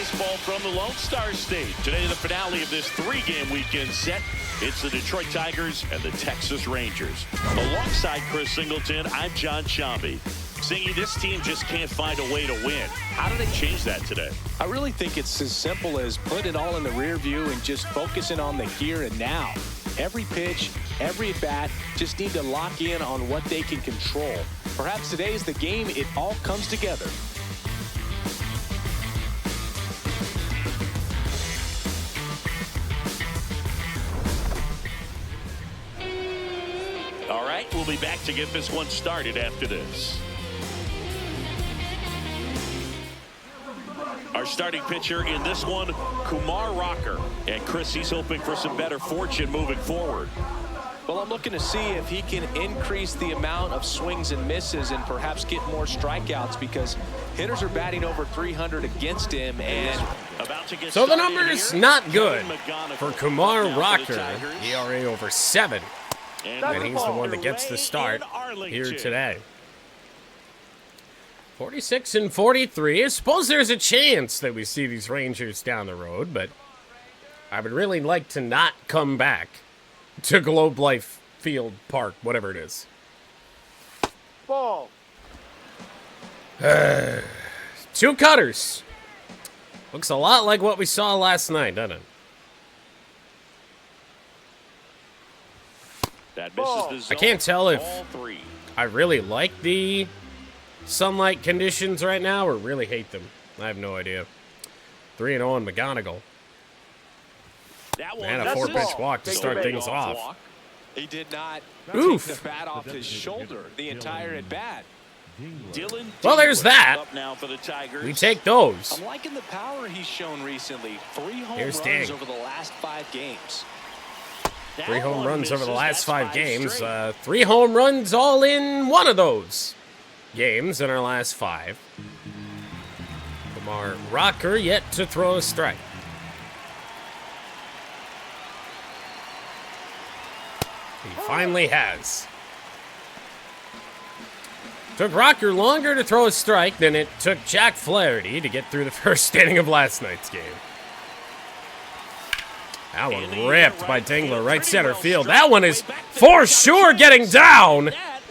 baseball from the Lone Star State. Today, the finale of this three-game weekend set. It's the Detroit Tigers and the Texas Rangers. Alongside Chris Singleton, I'm John Shambi. Singy, this team just can't find a way to win. How do they change that today? I really think it's as simple as put it all in the rear view and just focusing on the here and now. Every pitch, every at bat, just need to lock in on what they can control. Perhaps today's the game it all comes together. All right, we'll be back to get this one started after this. Our starting pitcher in this one, Kumar Rocker. And Chris, he's hoping for some better fortune moving forward. Well, I'm looking to see if he can increase the amount of swings and misses and perhaps get more strikeouts, because hitters are batting over 300 against him. And so the numbers not good for Kumar Rocker. ERA over 7. And he's the one that gets the start here today. 46 and 43. I suppose there's a chance that we see these Rangers down the road, but I would really like to not come back to Globe Life Field Park, whatever it is. ball. 2 cutters. Looks a lot like what we saw last night, doesn't it? That misses the zone. I can't tell if I really like the sunlight conditions right now or really hate them. I have no idea. 3-0 on McGonigal. And a 4-pitch walk to start things off. He did not take the bat off his shoulder the entire at bat. Well, there's that. We take those. I'm liking the power he's shown recently. 3 home Here's runs Ding. over the last 5 games. 3 home runs over the last 5 games. 3 home runs all in one of those games in our last 5. Kumar Rocker yet to throw a strike. He finally has. Took Rocker longer to throw a strike than it took Jack Flaherty to get through the first inning of last night's game. That one ripped by Dingler, right center field. That one is for sure getting down.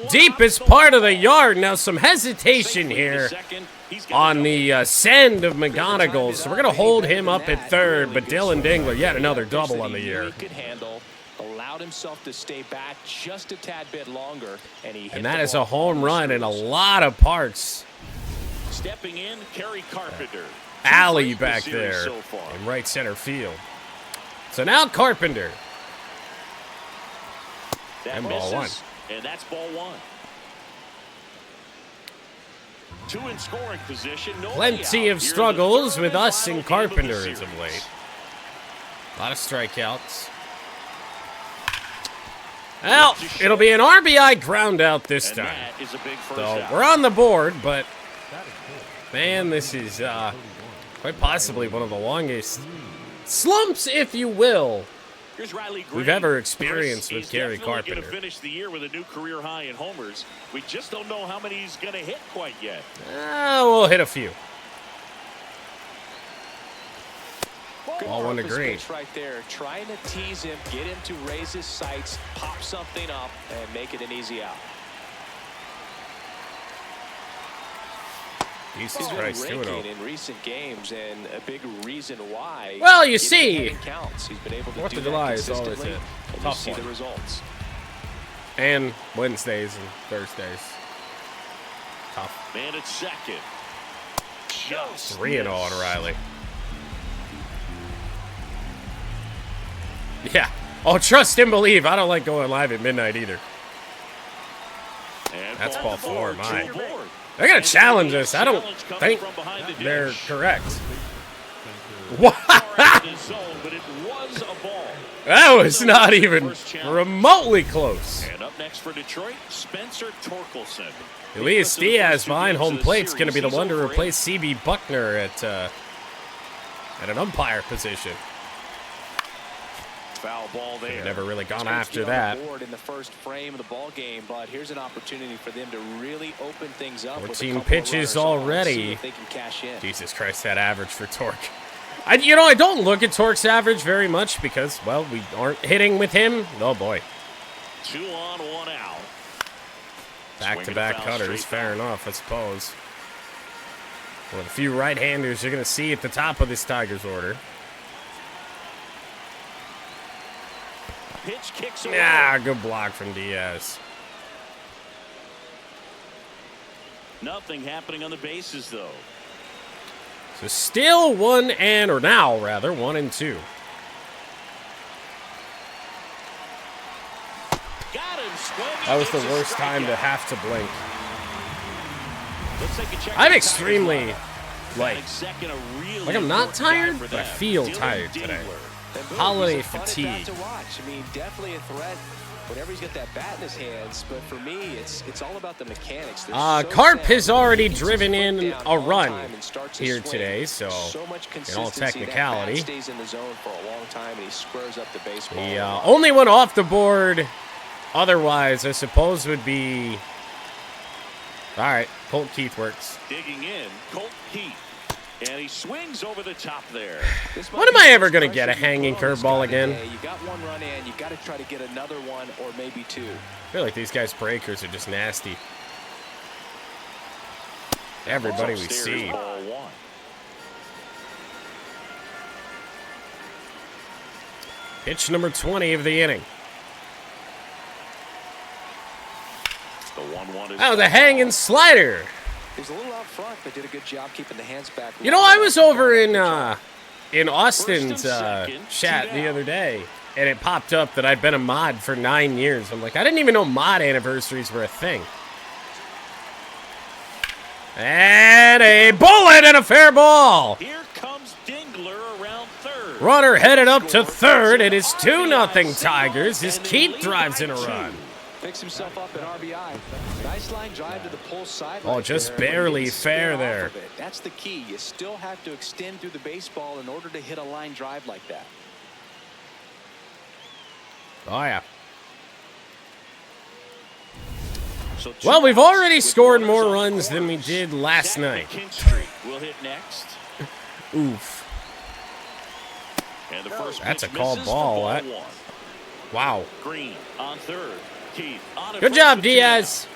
Deepest part of the yard. Now some hesitation here on the send of McGonigal. So we're going to hold him up at third, but Dylan Dingler, yet another double on the year. Allowed himself to stay back just a tad bit longer, and that is a home run in a lot of parts. Stepping in, Kerry Carpenter. Alley back there in right center field. So now Carpenter. And ball 1. And that's ball 1. 2 in scoring position. Plenty of struggles with us and Carpenter as of late. A lot of strikeouts. Well, it'll be an RBI ground out this time. So we're on the board, but man, this is quite possibly one of the longest slumps, if you will, we've ever experienced with Kerry Carpenter. He's finish the year with a new career high in homers. We just don't know how many he's going to hit quite yet. We'll hit a few. All 1 to green. Right there, trying to tease him, get him to raise his sights, pop something up, and make it an easy out. Jesus Christ, 2-0 in recent games, and a big reason why. Well, you see, counts. He's been able to 4th of July is always a tough one. The results. And Wednesdays and Thursdays. Tough. Man at second. Just 3-0 on Riley. Yeah. Oh, trust and believe. I don't like going live at midnight either. And that's ball 4. My. They're going to challenge us. I don't think they're correct. What? That was not even remotely close. And up next for Detroit, Spencer Torkelson. Elias Diaz behind home plate is going to be the one to replace C.B. Buckner at an umpire position. Foul ball there. They've never really gone after that. In the first frame of the ball game, but here's an opportunity for them to really open things up. 14 pitches already. Jesus Christ, that average for Torque. I don't look at Torque's average very much because, well, we aren't hitting with him. Oh, boy. 2 on, 1 out. Back-to-back cutters. Fair enough, I suppose. One of the few right-handers you're going to see at the top of this Tigers order. Pitch kicks away. Yeah, good block from Diaz. Nothing happening on the bases, though. So still 1 and, or now rather, 1 and 2. Got him. That was the worst time to have to blink. Let's take a check. I'm extremely, like I'm not tired, but I feel tired today. Holiday fatigue. To watch. I mean, definitely a threat whenever he's got that bat in his hands. But for me, it's all about the mechanics. Carp has already driven in a run here today, so in all technicality, stays in the zone for a long time, and he squares up the baseball. the only one off the board, otherwise, I suppose, would be. All right, Colt Keith works. Digging in, Colt Keith. And he swings over the top there. When am I ever going to get a hanging curveball again? You got one run in, you got to try to get another one or maybe 2. I feel like these guys' breakers are just nasty. Everybody we see. Ball 1. Pitch number 20 of the inning. The 1-1 is. Oh, the hanging slider. He was a little out front, but did a good job keeping the hands back. You know, I was over in Austin's chat the other day, and it popped up that I'd been a mod for 9 years. I'm like, I didn't even know mod anniversaries were a thing. And a bullet and a fair ball. Here comes Dingler around third. Runner headed up to third. It is 2-0 Tigers as Keith drives in a run. Picks himself up at RBI. Nice line drive to the pull side. Oh, just barely fair there. That's the key. You still have to extend through the baseball in order to hit a line drive like that. Oh, yeah. So Well, we've already scored more runs than we did last night. Will hit next. Oof. And the first That's a pitch called misses for ball. ball That, 1. wow. Green on third. Keith on Good job, Diaz.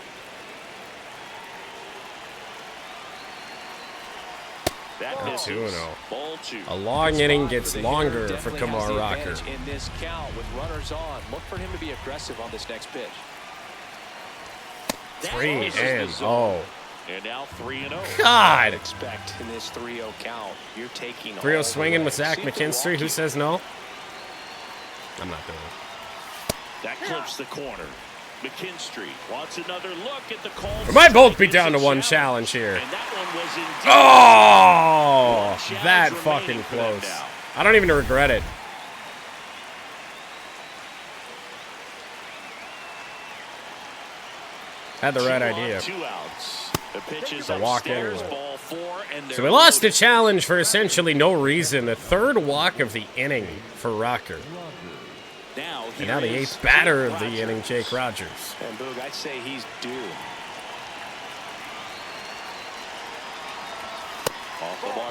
That Oh, misses. 2-0. Ball 2. A long inning gets longer for Kumar Rocker. In this count with runners on, look for him to be aggressive on this next pitch. 3 and oh. And now 3-0. God. Expect in this 3-0 count, you're taking 3-0 swinging with Zach McKinstry. Who says no? I'm not doing it. That clips the corner. McKinstry wants another look at the call. We might both be down to one challenge here. And that one was indeed Oh, one that challenge fucking remaining for them close. now. I don't even regret it. Had the right 2 on, idea. 2 outs. The pitch is a walk upstairs, anyway. ball 4, and So we lost a challenge for essentially no reason. The third walk of the inning for Rocker. And now the 8th batter of the inning, Jake Rogers. And Boog, I'd say he's due.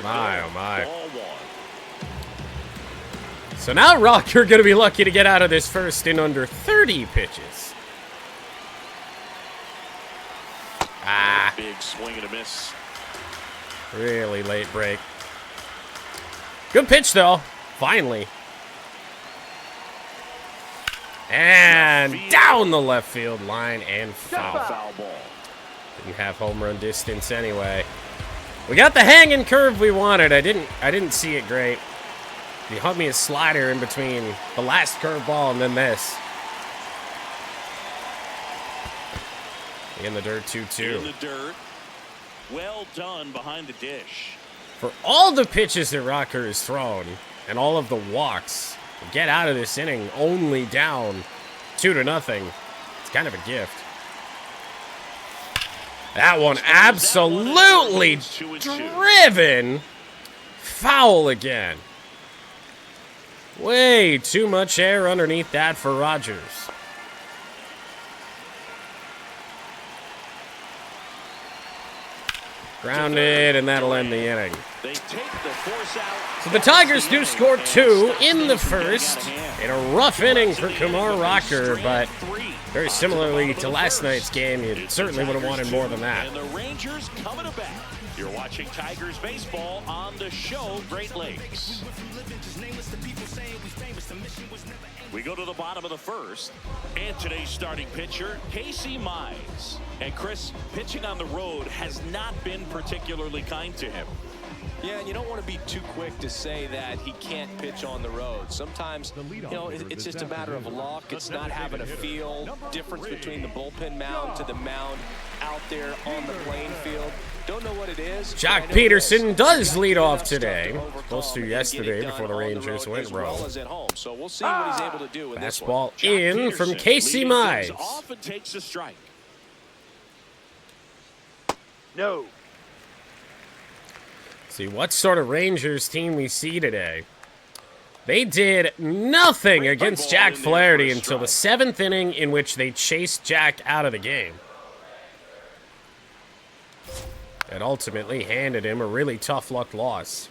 My, oh my. Ball 1. So now Rocker going to be lucky to get out of this first in under 30 pitches. Ah, Big swing and a miss. really late break. Good pitch, though. Finally. And down the left field line and foul. Foul ball. Didn't have home run distance anyway. We got the hanging curve we wanted. I didn't see it great. He hung me a slider in between the last curveball and then this. In the dirt, 2-2. In the dirt. Well done behind the dish. For all the pitches that Rocker has thrown and all of the walks, to get out of this inning only down 2-0. It's kind of a gift. That one absolutely driven foul again. Way too much air underneath that for Rogers. Grounded, and that'll end the inning. They take the force out. So the Tigers do score 2 in the first. In a rough inning for Kumar Rocker, but very similarly to last night's game, you certainly would have wanted more than that. And the Rangers coming to bat. You're watching Tigers baseball on the show Great Lakes. We go to the bottom of the first, and today's starting pitcher, Casey Mize. And Chris, pitching on the road has not been particularly kind to him. Yeah, and you don't want to be too quick to say that he can't pitch on the road. Sometimes, you know, it's just a matter of luck. It's not having a feel difference between the bullpen mound to the mound out there on the playing field. Don't know what it is. Jack Peterson does lead off today. Supposed to yesterday before the Rangers went rogue. So we'll see what he's able to do in this one. Fastball in from Casey Mize. Often takes a strike. No. See what sort of Rangers team we see today. They did nothing against Jack Flaherty until the 7th inning, in which they chased Jack out of the game. It ultimately handed him a really tough luck loss.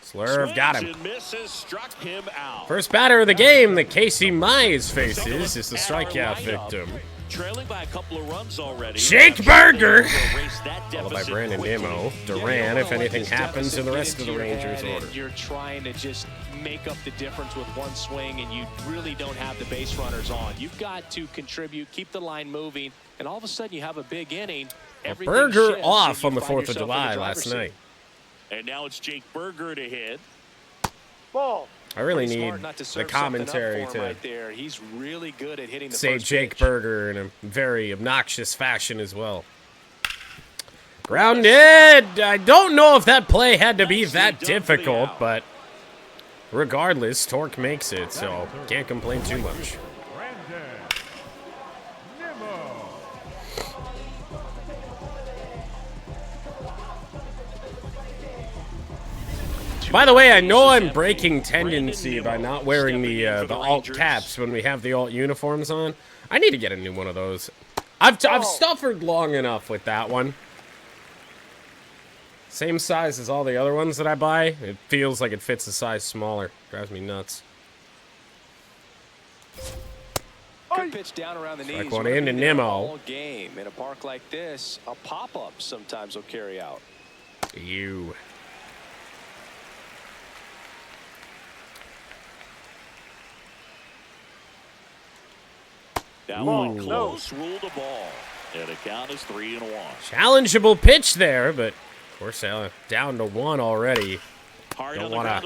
Slurve got him. First batter of the game that Casey Mize faces is the strikeout victim. Trailing by a couple of runs already. Jake Burger. Followed by Brandon Nimmo. Duran, if anything happens in the rest of the Rangers order. You're trying to just make up the difference with one swing, and you really don't have the base runners on. You've got to contribute, keep the line moving, and all of a sudden you have a big inning. Burger off on the 4th of July last night. And now it's Jake Burger to hit. Ball. I really need the commentary to right there. He's really good at hitting the say first Jake pitch. Burger in a very obnoxious fashion as well. Grounded! I don't know if that play had to be that difficult, but regardless, Torque makes it, so can't complain too much. By the way, I know I'm breaking tendency by not wearing the alt caps when we have the alt uniforms on. I need to get a new one of those. I've suffered long enough with that one. Same size as all the other ones that I buy. It feels like it fits a size smaller. Drives me nuts. Good pitch down around the knees. Strike one into Nimmo. All game in a park like this, a pop-up sometimes will carry out. You. Down close, rule the ball. And the count is 3-1. Challengeable pitch there, but of course down to 1 already. Don't want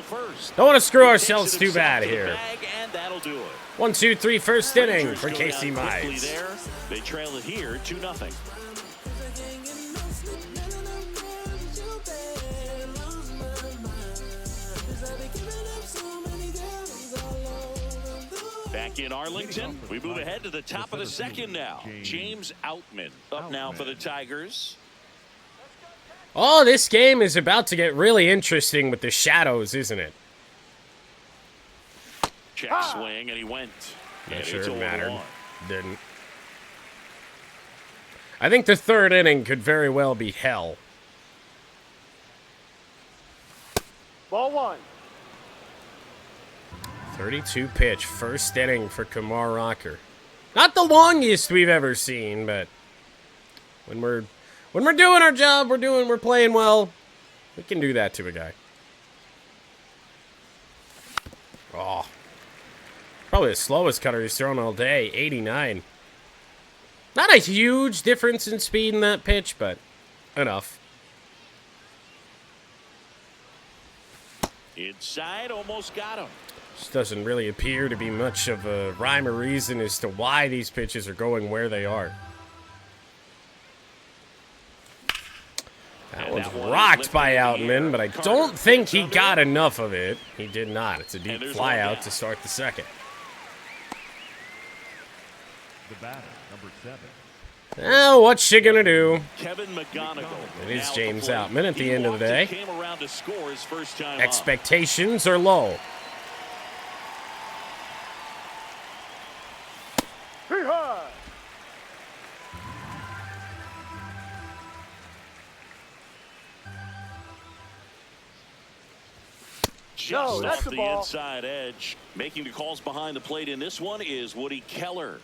to screw ourselves too bad here. And that'll do it. 1-2-3 first inning for Casey Mize. They trail it here 2-0. Back in Arlington, we move ahead to the top of the second now. James Outman up now for the Tigers. Oh, this game is about to get really interesting with the shadows, isn't it? Check swing, and he went. Not sure it mattered. Didn't. I think the 3rd inning could very well be hell. Ball 1. 32 pitch, first inning for Kumar Rocker. Not the longest we've ever seen, but when we're doing our job, we're playing well. We can do that to a guy. Oh. Probably the slowest cutter he's thrown all day, 89. Not a huge difference in speed in that pitch, but enough. Inside, almost got him. Just doesn't really appear to be much of a rhyme or reason as to why these pitches are going where they are. That one's rocked by Outman, but I don't think he got enough of it. He did not. It's a deep fly out to start the second. The batter, number 7. Now, what's she gonna do? Kevin McGonigal. It is James Outman at the end of the day. Came around to score his first time Expectations are low. just that's off the the ball. inside edge. Making the calls behind the plate in this one is Woody Keller.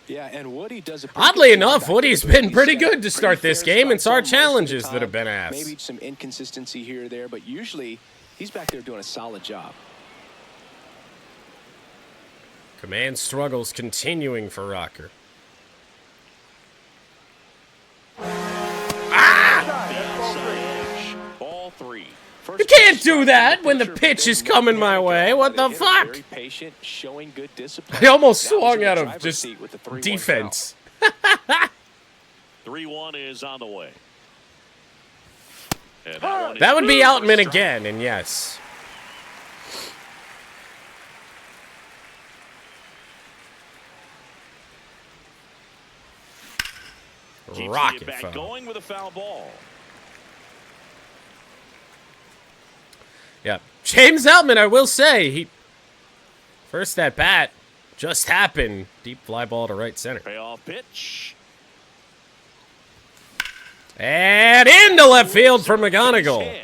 Yeah, and Woody does a pretty Oddly good enough, job Woody's back there. been pretty He's got good to start pretty this fair game. It's our strike zone most of the challenges that time. have been asked. Maybe some inconsistency here or there, but usually he's back there doing a solid job. Command struggles continuing for Rocker. Ball 3. You can't do that when the pitch is coming my way. What the fuck? Very patient, showing good discipline. I almost That was swung in out the of driver's just seat with the 3-1 defense. 3-1 is on the way. And one That is would be good for Outman strike. again, and yes. Keeps the Rocket at-bat foul. going with a foul ball. Yeah, James Outman, I will say, he first at bat just happened. Deep fly ball to right center. Payoff pitch. And into left field for McGonigal. Hit.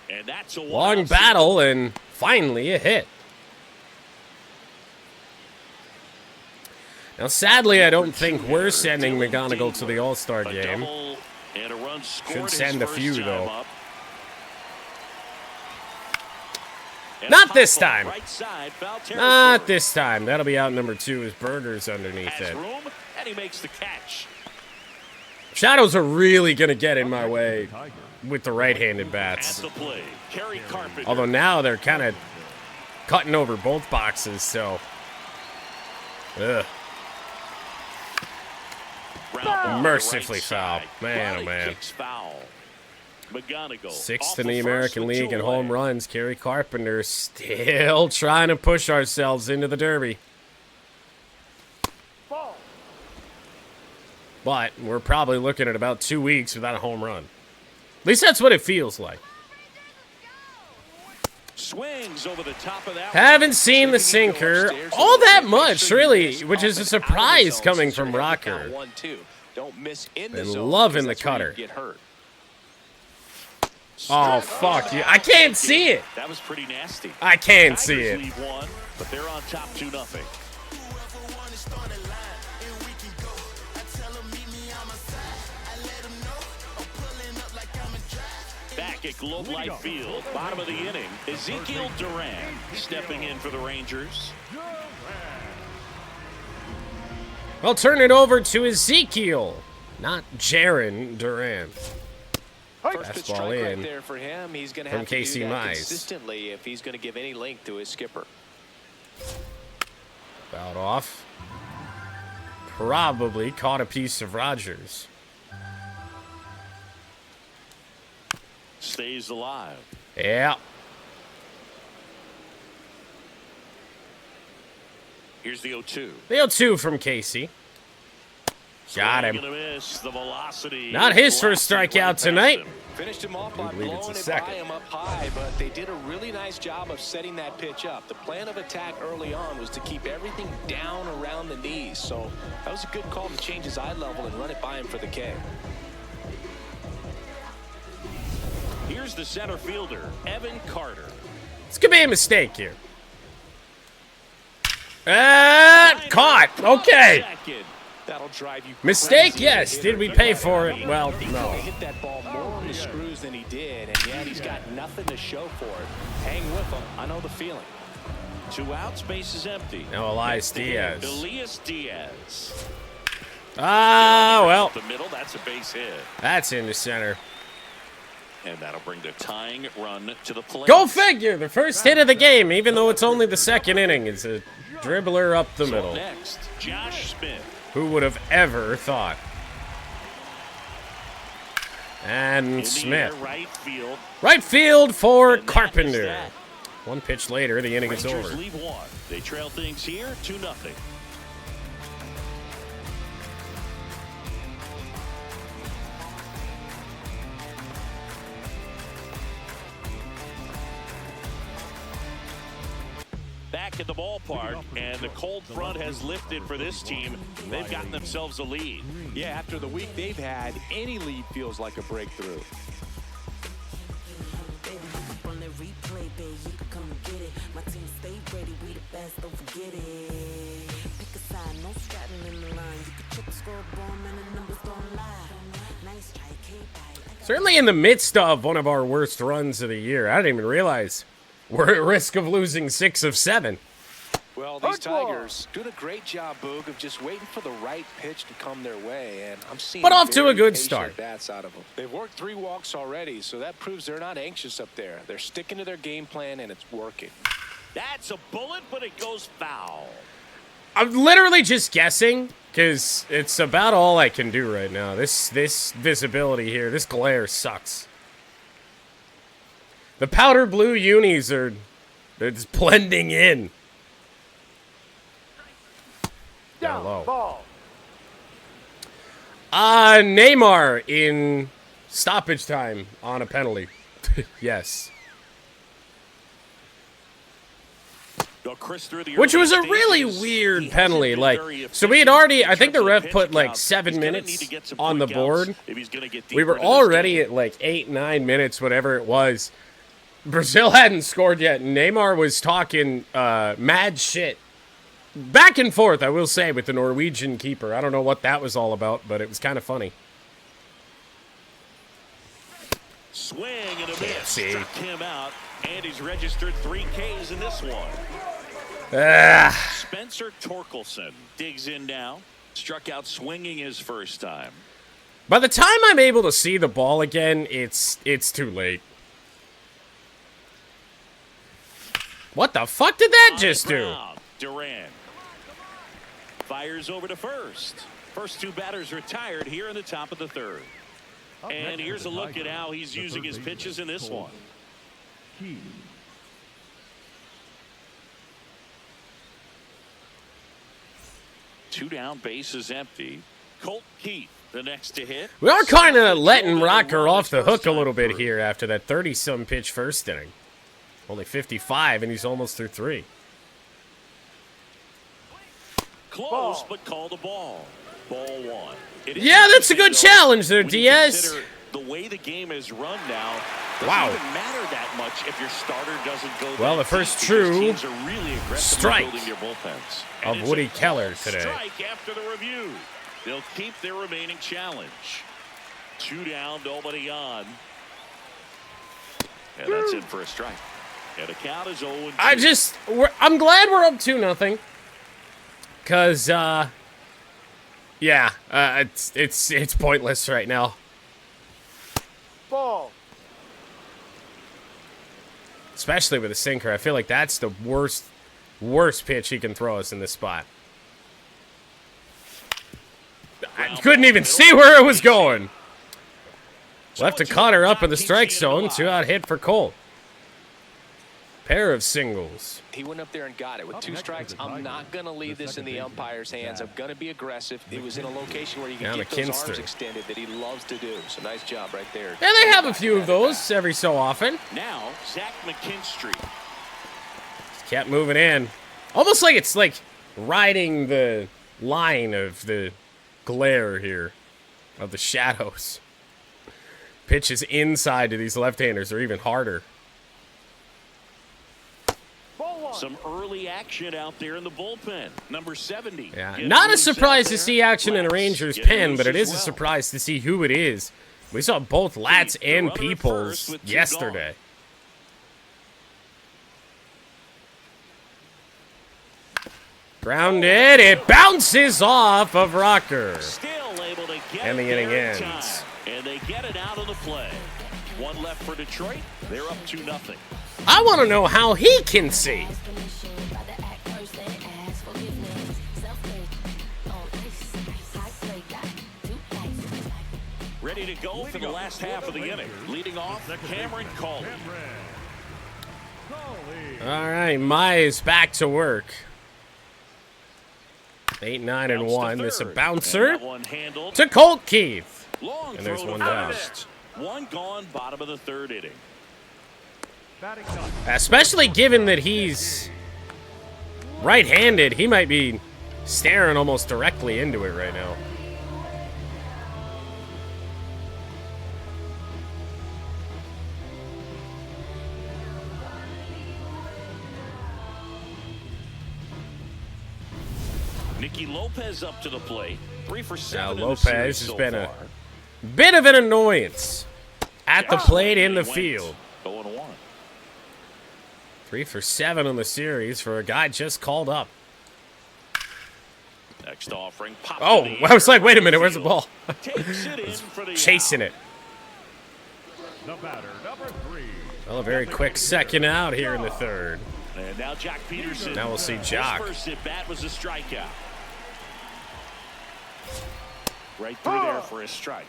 And that's a Long one-out battle and finally a hit. Now, sadly, I don't think we're sending McGonigal to the All-Star A game. double and a run scored Should his send a first few, time though. up. And Not a this pop-up time. right side, foul Not territory. this time. That'll be out number 2 as Burger's underneath Has it. room, and he makes the catch. Shadows are really going to get in my way with the right-handed At bats. the play, Kerry Carpenter. Although now they're kind of cutting over both boxes, so... Ugh. Ground ball to the Mercifully right foul. side. Man, oh, Riley man. kicks foul. McGonigal. 6th off in the first American with League two in home away. runs. Kerry Carpenter still trying to push ourselves into the Derby. Ball. But we're probably looking at about 2 weeks without a home run. At least that's what it feels like. Swings over the top of that. Haven't seen the sinker all that much, really, which is a surprise coming from Rocker. Don't miss in Been the zone loving because the that's where you cutter. get hurt. Oh, fuck you. I can't see it. That was pretty nasty. I can't Tigers see it. lead one, but they're on top 2-0. Back at Globe Life Field, bottom of the inning, Ezekiel Duran stepping in for the Rangers. I'll turn it over to Ezekiel, not Jaron Duran. First pitch Fastball strike right in there for him. He's going to from have to Casey do that Mize. consistently if he's going to give any length to his skipper. Fouled off. Probably caught a piece of Rogers. Stays alive. Yeah. Here's the 0-2. The 0-2 from Casey. Got him. Gonna miss the velocity. Not his first Blasted strikeout right past tonight. him. Finished him off by I believe blowing it's it a by second. him up high, but they did a really nice job of setting that pitch up. The plan of attack early on was to keep everything down around the knees, so that was a good call to change his eye level and run it by him for the K. Here's the center fielder, Evan Carter. This could be a mistake here. Caught. Okay. Second. That'll drive you Mistake, crazy. yes. Did we pay for it? Well, He no. hit that ball more on the screws than he did, and yet he's got nothing to show for it. Hang with him. I know the feeling. 2 outs, base is empty. Now Elias Next to him, Diaz. Elias Diaz. Ah, well, The middle, that's a base hit. that's into center. And that'll bring the tying run to the plate. Go figure. The first hit of the game, even though it's only the second inning, is a dribbler up the So middle. next, Josh Smith. Who would have ever thought? In And the Smith. air, right field. Right field for And that is Carpenter. that. One pitch later, the inning is Rangers over. leave one. They trail things here 2-0. Back at the ballpark, and the cold front has lifted for this team. They've gotten themselves a lead. Yeah, after the week they've had, any lead feels like a breakthrough. Baby, you can run that replay, babe. You can come and get it. Certainly in the midst of one of our worst runs of the year. I didn't even realize we're at risk of losing 6 of 7. Well, these Tigers doing a great job, Boog, of just waiting for the right pitch to come their way, and I'm seeing But off to a very good patient start. bats out of them. They've worked 3 walks already, so that proves they're not anxious up there. They're sticking to their game plan, and it's working. That's a bullet, but it goes foul. I'm literally just guessing, because it's about all I can do right now. This visibility here, this glare sucks. The powder blue unis they're just blending in. Down low. Ball. Neymar in stoppage time on a penalty. Yes. Which was a really weird penalty. Like, so we had already, I think the ref put like 7 minutes on the board. We were already at like 8, 9 minutes, whatever it was. Brazil hadn't scored yet. Neymar was talking mad shit. Back and forth, I will say, with the Norwegian keeper. I don't know what that was all about, but it was kind of funny. Swing and a miss. See. Struck him out, and he's registered 3 Ks in this one. Spencer Torkelson digs in now. Struck out swinging his first time. By the time I'm able to see the ball again, it's too late. What the fuck did that just do? Duran fires over to first. First 2 batters retired here in the top of the 3rd. And here's a look at how he's using his pitches in this one. Key. Two down, bases empty. Colt Keith, the next to hit. We are kind of letting Rocker off the hook a little bit here after that 30-some pitch first inning. Only 55, and he's almost through 3. Close, but called a ball. Ball 1. Yeah, that's a good challenge there, Diaz. The way the game is run now, wow. doesn't even matter that much if your starter doesn't go. Well, the first true really strike their bullpens. of Woody Keller today. Strike after the review. They'll keep their remaining challenge. 2 down, nobody on. And that's it for a strike. And the count is 0-2. I'm glad we're up 2-0. Cause it's pointless right now. Ball. Especially with a sinker. I feel like that's the worst pitch he can throw us in this spot. I couldn't even see where it was going. Left a Connor up in the strike zone. 2-out hit for Cole. Pair of singles. He went up there and got it. With 2 strikes, I'm not going to leave this in the umpire's hands. I'm going to be aggressive. It was in a location where you can get those arms extended that he loves to do. So nice job right there. Yeah, they have a few of those every so often. Now, Zach McKinstry. Kept moving in. Almost like it's like riding the line of the glare here. Of the shadows. Pitches inside to these left-handers are even harder. Some early action out there in the bullpen. Number 70. Yeah, not a surprise to see action in a Rangers pen, but it is a surprise to see who it is. We saw both Lats and Peoples yesterday. Grounded. It bounces off of Rocker. Still able to get and the inning ends. And they get it out of the play. 1 left for Detroit. They're up 2-0. I want to know how he can see. Ready to go for the last half of the inning. Leading off, Cameron Cawley. All right, Mize back to work. 8, 9, and 1. This is a bouncer to Colt Keith. And there's 1 down. 1 gone, bottom of the 3rd inning. Especially given that he's right-handed, he might be staring almost directly into it right now. Nicky Lopez up to the plate. 3 for 7. Now in the Lopez series has so been a far. bit of an annoyance at the plate in the field. 0-1. 3 for 7 on the series for a guy just called up. Next offering. Oh, I was like, wait a minute, where's the ball? Takes it in for the Chasing it. The batter, number 3. Well, a very quick second out here in the third. And now Jock Peterson. Now we'll see Jock. His first at bat was a strikeout. Right through there for a strike.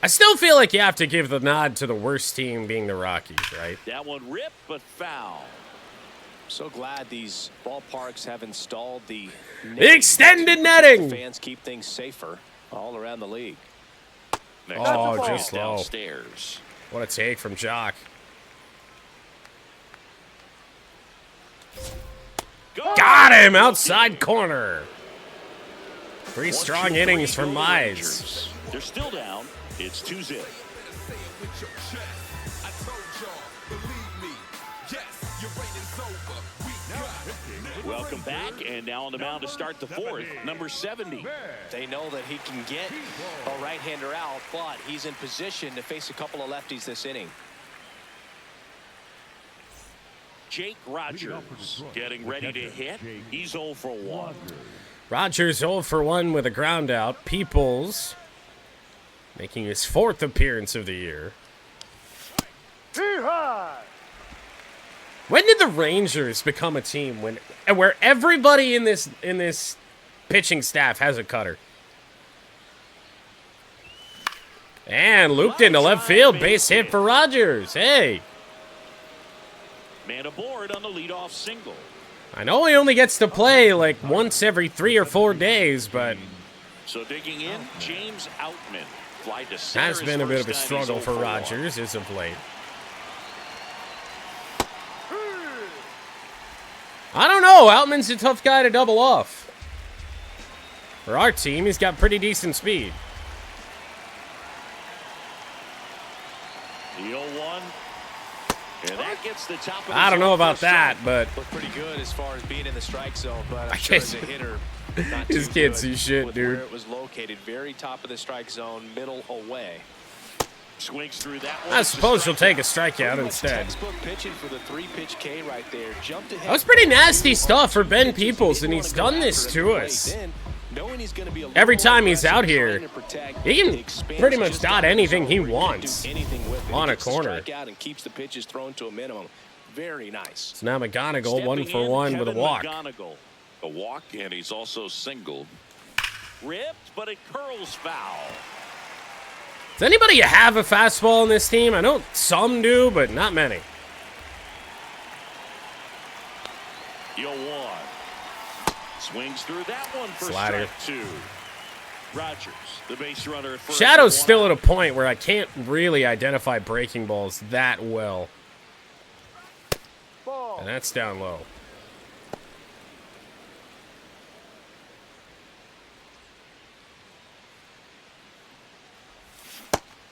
I still feel like you have to give the nod to the worst team being the Rockies, right? That one ripped, but foul. So glad these ballparks have installed the Extended netting. Fans keep things safer all around the league. Next Oh, up, just low. downstairs. What a take from Jock. Got him outside corner. 3 strong innings from Mize. They're still down. It's 2-0. Welcome back, and now on the mound to start the 4th, number 70. They know that he can get a right-hander out, but he's in position to face a couple of lefties this inning. Jake Rogers getting ready to hit. He's 0 for 1. Rogers 0 for 1 with a ground out. Peoples making his 4th appearance of the year. Hee-haw! When did the Rangers become a team where everybody in this pitching staff has a cutter? And looped into left field, base hit for Rogers. Hey, Man aboard on the leadoff single. I know he only gets to play like once every 3 or 4 days, but So digging in, James Outman. Fly to center has his been a bit first of a time. struggle He's for 0 1. Rogers as of late. I don't know. Outman's a tough guy to double off. For our team, he's got pretty decent speed. The 0-1. And that gets the top of the I don't know zone about for that, strike. but Look pretty good as far as being in the strike zone, but I I'm sure guess as a hitter, not his too can't good see shit, with dude. where it was located, very top of the strike zone, middle away. Swings through that one. I It's a suppose you'll take a strikeout. strikeout Pretty much instead. textbook pitching for the 3-pitch K right there. Jumped ahead. That was pretty nasty stuff for Ben Peoples, and he's done this to us. Every time he's out here, he can pretty much dot anything he wants on a corner. And keeps the pitches thrown to a minimum. Very nice. So now McGonigal 1 Stepping for in, 1 with a Kevin walk. McGonigal. A walk, and he's also singled. Ripped, but it curls foul. Does anybody have a fastball on this team? I know some do, but not many. The 0-1. Swings through that one for Slider. strike 2. Rogers, the base runner at first. Shadow's and still one at a point where I can't really identify breaking balls that well. Ball. And that's down low.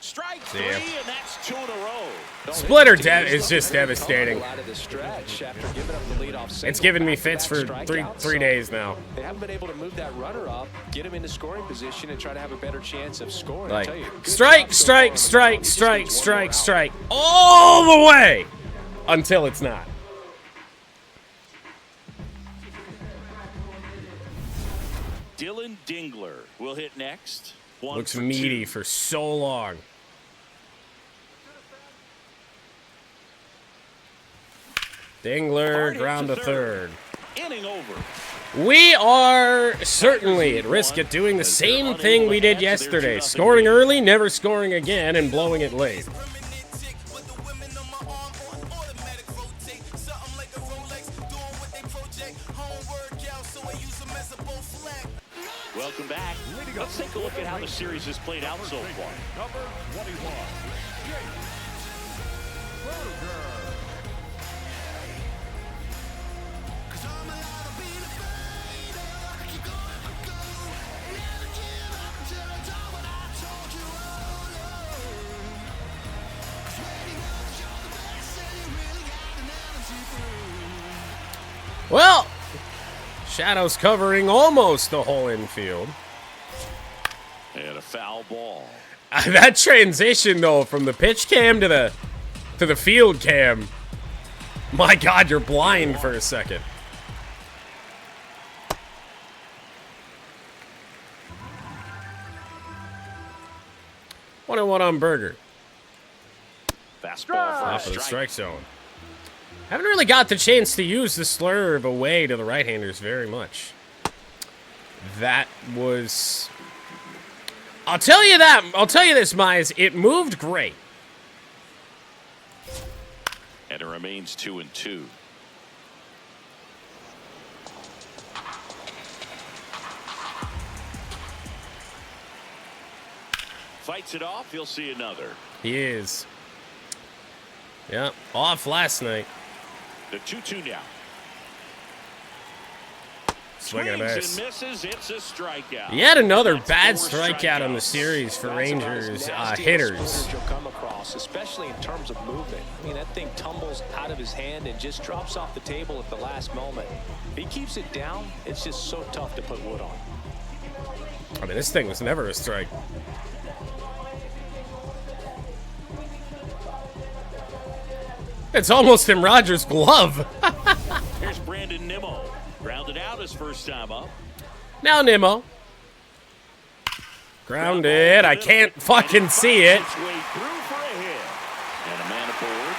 Strike 3, ya. and that's 2 in a row. Splitter is just devastating. Out of the stretch after giving up the leadoff single. It's given me fits for Back-to-back strikeouts, three so days now. They haven't been able to move that runner up, get him into scoring position, and try to have a better chance of scoring. Like, I tell you, good strike, job so strike, far. strike, He just strike, needs one strike, more out. strike, all the way until it's not. Dylan Dingler will hit next. 1 Looks for meaty 2. for so long. Dingler, Hard hit ground to third. Inning over. We are certainly at risk of doing the same thing we did yesterday. Scoring early, never scoring again, and blowing it late. Welcome back. Let's take a look at how the series has played out so far. Number 21. Jake Berger. Well, Shadows covering almost the whole infield. And a foul ball. That transition, though, from the pitch cam to the field cam. My God, you're blind for a second. One and one on Burger. Fastball Off for of a the strike. strike zone. Haven't really got the chance to use the slurve away to the right-handers very much. That was... I'll tell you this, Mize. It moved great. And it remains 2-2. Fights it off. He'll see another. He is. Yeah, off last night. The 2-2 now. Swinging a Swings miss. and misses. It's a strikeout. Yet another bad That's 4 strikeout on the strikeouts. series for Rangers Nasty hitters. splitters you'll come across, especially in terms of movement. I mean, that thing tumbles out of his hand and just drops off the table at the last moment. If he keeps it down, it's just so tough to put wood on. I mean, this thing was never a strike. It's almost in Rogers' glove. Here's Brandon Nimmo. Grounded out his first time up. Now Nimmo. Grounded. I can't fucking see it. Its way through for a hit. And a man aboard.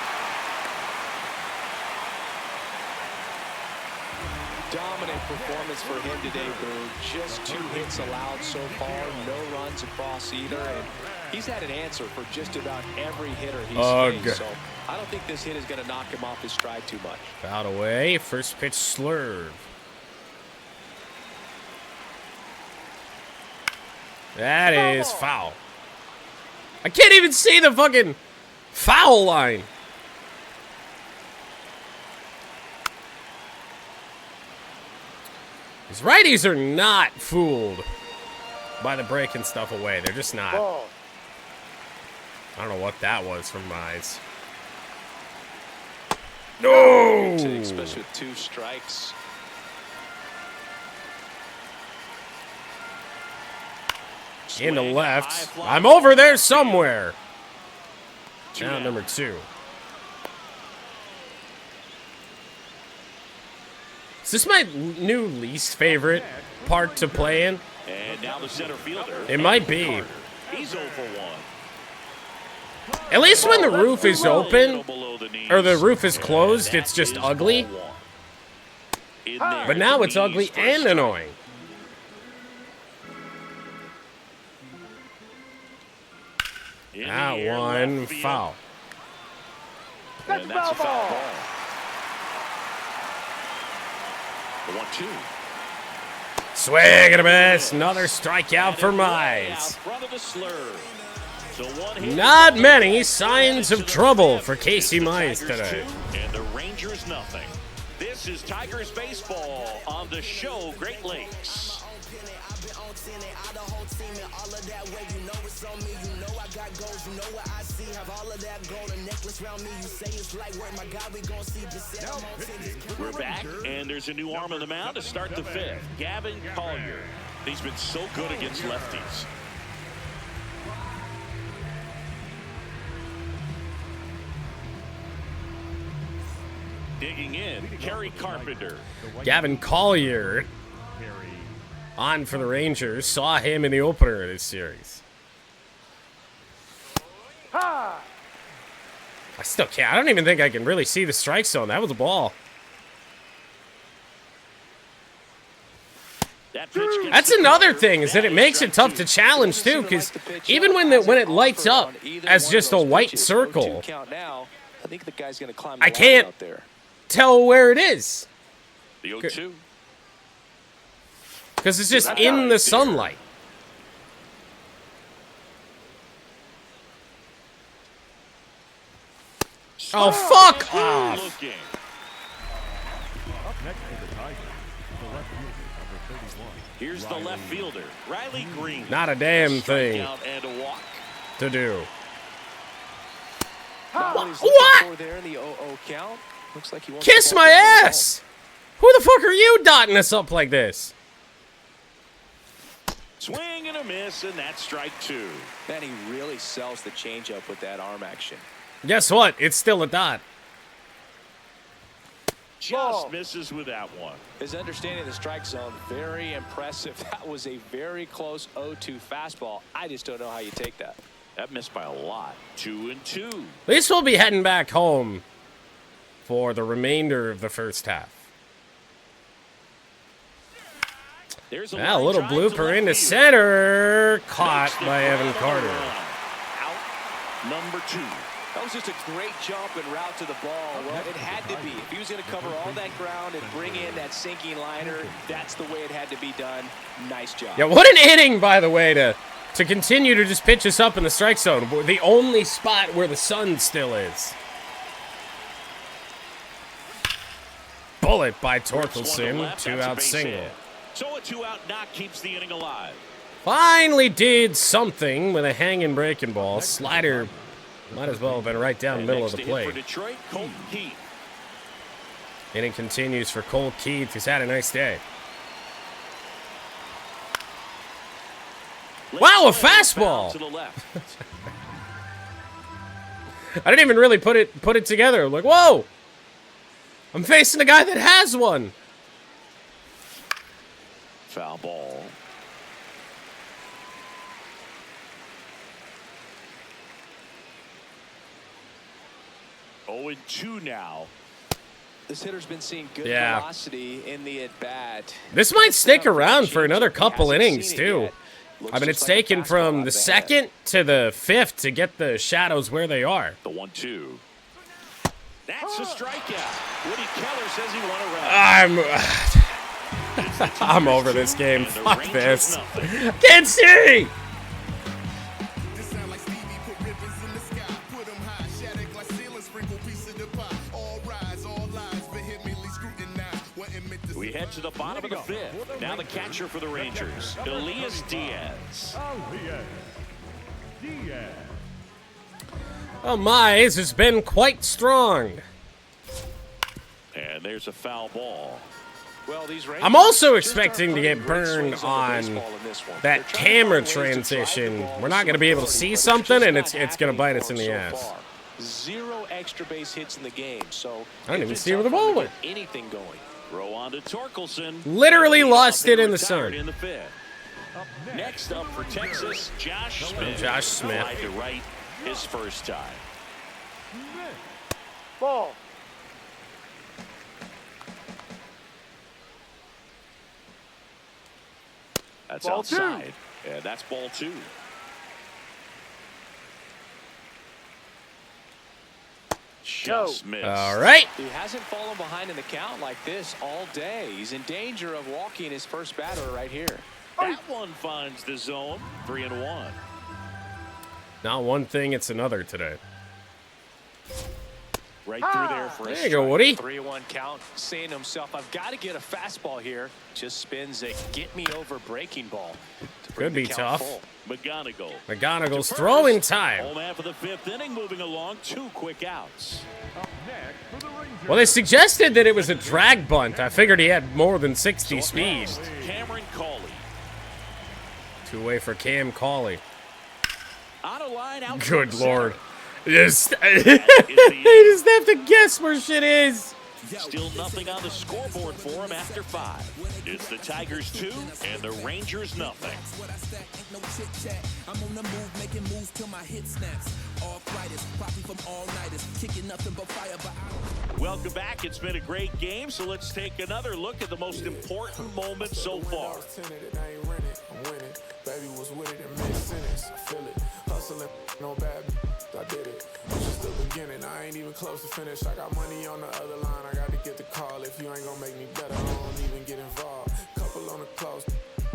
Dominant performance for him today, Boone. Just 2 hits allowed so far, no runs across either, and he's had an answer for just about every hitter he's faced. So I don't think this hit is going to knock him off his stride too much. Foul away. First pitch slurve. That is foul. I can't even see the fucking foul line. These righties are not fooled by the breaking stuff away. They're just not. Ball. I don't know what that was from Mize. No! Especially with 2 strikes. In the Swing, left. high fly. I'm over there somewhere. Now number 2. Is this my new least favorite part to play in? And now the center fielder. It might be. Carter. He's 0 for 1. At least when the roof is open, Below the knees. or the roof is And closed, that it's just is ugly. ball 1. In there But at now the it's knees ugly for a and strike. annoying. In the That air, one left field. foul. That's And that's a foul foul ball. ball. The 1-2. Swing and a miss. Another strikeout for And way out Mize. front of the slurve. So one hit. Not many signs of trouble for Casey Mize Tigers today. 2 and the Rangers nothing. This is Tigers baseball on the show Great Lakes. We're back, and there's a new arm on the mound to start the 5th. Gavin Collier. He's been so good against lefties. Digging in, Kerry Carpenter. Gavin Collier on for the Rangers. Saw him in the opener of this series. Ha! I still can't. I don't even think I can really see the strike zone. That was a ball. That pitch gets That's to another Carter. thing, is that it makes it tough to challenge too, because even when it lights up as just a white circle, I think the guy's going to climb I the ladder can't out there. tell where it is The 0-2. because it's just in the sunlight. Oh, fuck off. Looking. Up next for the Tigers, the left fielder, number 31. Here's the left fielder, Riley Green. Not a damn thing Strikeout and a walk. to do. Not what he's What? looking for there in the 0-0 count. Looks like he wants Kiss the ball my to go ass! Who the fuck are you dotting us up like this? Swing and a miss, and that's strike 2. Man, he really sells the changeup with that arm action. Guess what? It's still a dot. Just misses with that one. His understanding of the strike zone, very impressive. That was a very close 0-2 fastball. I just don't know how you take that. That missed by a lot. 2-2. At least we'll be heading back home for the remainder of the first half. There's A little blooper into center. Caught by Evan Carter. Out number 2. That was just a great jump and route to the ball. Well, it had to be. If he was going to cover all that ground and bring in that sinking liner, that's the way it had to be done. Nice job. Yeah, what an inning, by the way, to continue to just pitch us up in the strike zone. The only spot where the sun still is. Bullet by Torkelson. 2-out single. So a 2-out knock keeps the inning alive. Finally did something with a hanging breaking ball. Slider might as well have been right down the middle of the plate. For Detroit, Colton Keith. Inning continues for Cole Keith, who's had a nice day. Wow, a fastball! To the left. I didn't even really put it together. I'm like, whoa! I'm facing a guy that has one. Foul ball. Oh, and 2 now. This hitter's been seeing good Yeah. velocity in the at-bat. This might stick around for another couple innings, too. I mean, it's taken from the second to the 5th to get the Shadows where they are. The 1-2. That's a strikeout. Woody Keller says he won a round. I'm over this game. Fuck this. Can't see! We head to the bottom of the 5th. Now the catcher for the Rangers, Elias Diaz. Oh, Mize has been quite strong. And there's a foul ball. Well, these I'm also expecting to get burned on that camera transition. We're not going to be able to see something, and it's going to bite us in the ass. 0 extra base hits in the game, so I didn't even see where the ball went. Anything going. Throw on to Torkelson. Literally lost it in the sun. In the 5th. Next up for Texas, Josh Smith. Josh Smith. Tried to right his first time. Ball. That's Ball outside. And that's ball 2. Just missed. All right. He hasn't fallen behind in the count like this all day. He's in danger of walking his first batter right here. That one finds the zone. 3-1. Not one thing, it's another today. Right through there for a There you go, Woody. 3-1 count, saying to himself, I've got to get a fastball here. Just spins a get-me-over breaking ball. Could be tough. McGonigal. McGonigal's throwing time. Home half of the 5th inning, moving along. 2 quick outs. Well, they suggested that it was a drag bunt. I figured he had more than 60 speed. Cameron Cawley. 2 away for Cam Cawley. On a line out. Good Lord. Just, you just have to guess where shit is. Still nothing on the scoreboard for him after 5. It's the Tigers 2 and the Rangers nothing. Welcome back. It's been a great game, so let's take another look at the most important moment so far. Baby was with it in mid-sentence. I feel it. Hustling, no bad. I did it. It's just the beginning. I ain't even close to finish. I got money on the other line. I got to get the call. If you ain't gonna make me better, I don't even get involved. Couple on the close.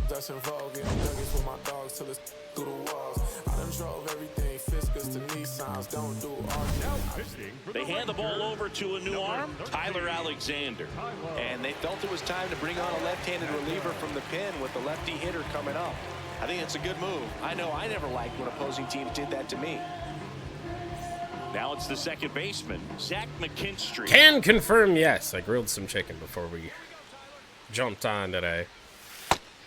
That's involved. Getting nuggets with my dogs till it's through the walls. I done drove everything. Fiscus to Nissans. Don't do arguing. They hand the ball over to a new arm, Tyler Alexander. And they felt it was time to bring on a left-handed reliever from the pen with the lefty hitter coming up. I think it's a good move. I know I never liked when opposing teams did that to me. Now it's the second baseman, Zach McKinstry. Can confirm yes. I grilled some chicken before we jumped on today.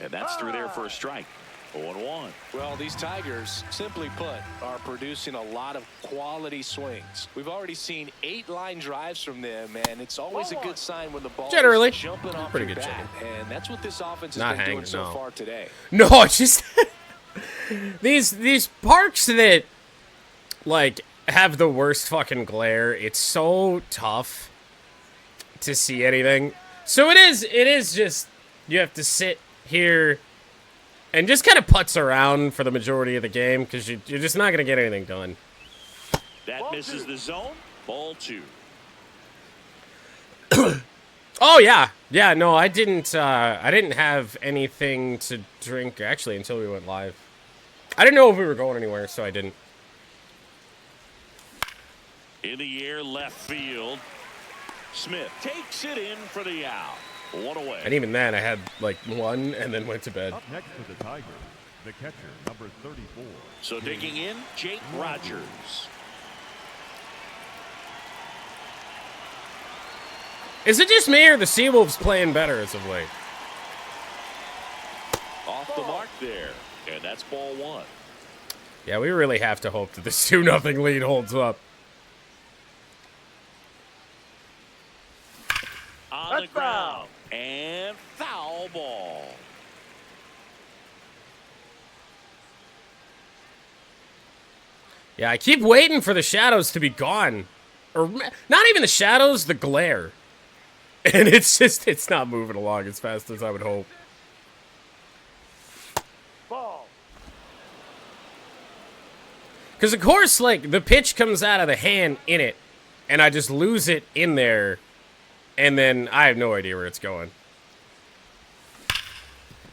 And that's through there for a strike. 0-1. Well, these Tigers, simply put, are producing a lot of quality swings. We've already seen 8 line drives from them, and it's always a good sign when the ball Generally, is jumping off pretty your good bat. And that's what this offense has Not been doing hanging, so no. far today. No, it's just these parks that like have the worst fucking glare. It's so tough to see anything. So it is just you have to sit here and just kind of putz around for the majority of the game because you're just not going to get anything done. That misses the zone. Ball 2. Oh yeah. No, I didn't have anything to drink actually until we went live. I didn't know if we were going anywhere, so I didn't. In the air, left field. Smith takes it in for the out. 1 away. And even then, I had like 1 and then went to bed. Up next for the Tigers, the catcher, number 34. So digging in, Jake Rogers. Is it just me or the Seawolves playing better as of late? Off the mark there. And that's ball 1. Yeah, we really have to hope that this 2-0 lead holds up. On the ground. And foul ball. Yeah, I keep waiting for the shadows to be gone. Or not even the shadows, the glare. And it's not moving along as fast as I would hope. Ball. Because, of course, like, the pitch comes out of the hand in it, and I just lose it in there, and then I have no idea where it's going.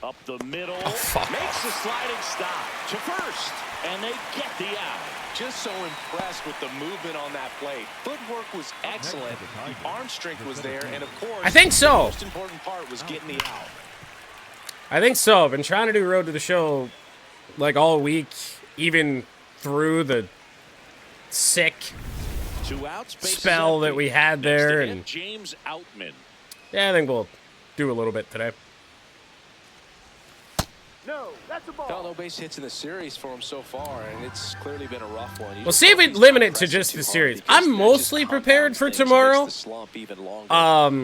Up the middle. Oh, fuck. Makes the sliding stop to first. And they get the out. Just so impressed with the movement on that play. Footwork was excellent. The arm strength was there, and of course, I think so. the most important part was getting the out. I think so. I've been trying to do Road to the Show, like, all week, even through the sick 2 outs. bases spell that empty. we had Next to there. hit, And James Outman. yeah, I think we'll do a little bit today. No, that's a ball. Got no base hits in the series for him so far, and it's clearly been a rough one. We'll see if we limit it to just the series. I'm mostly prepared for tomorrow.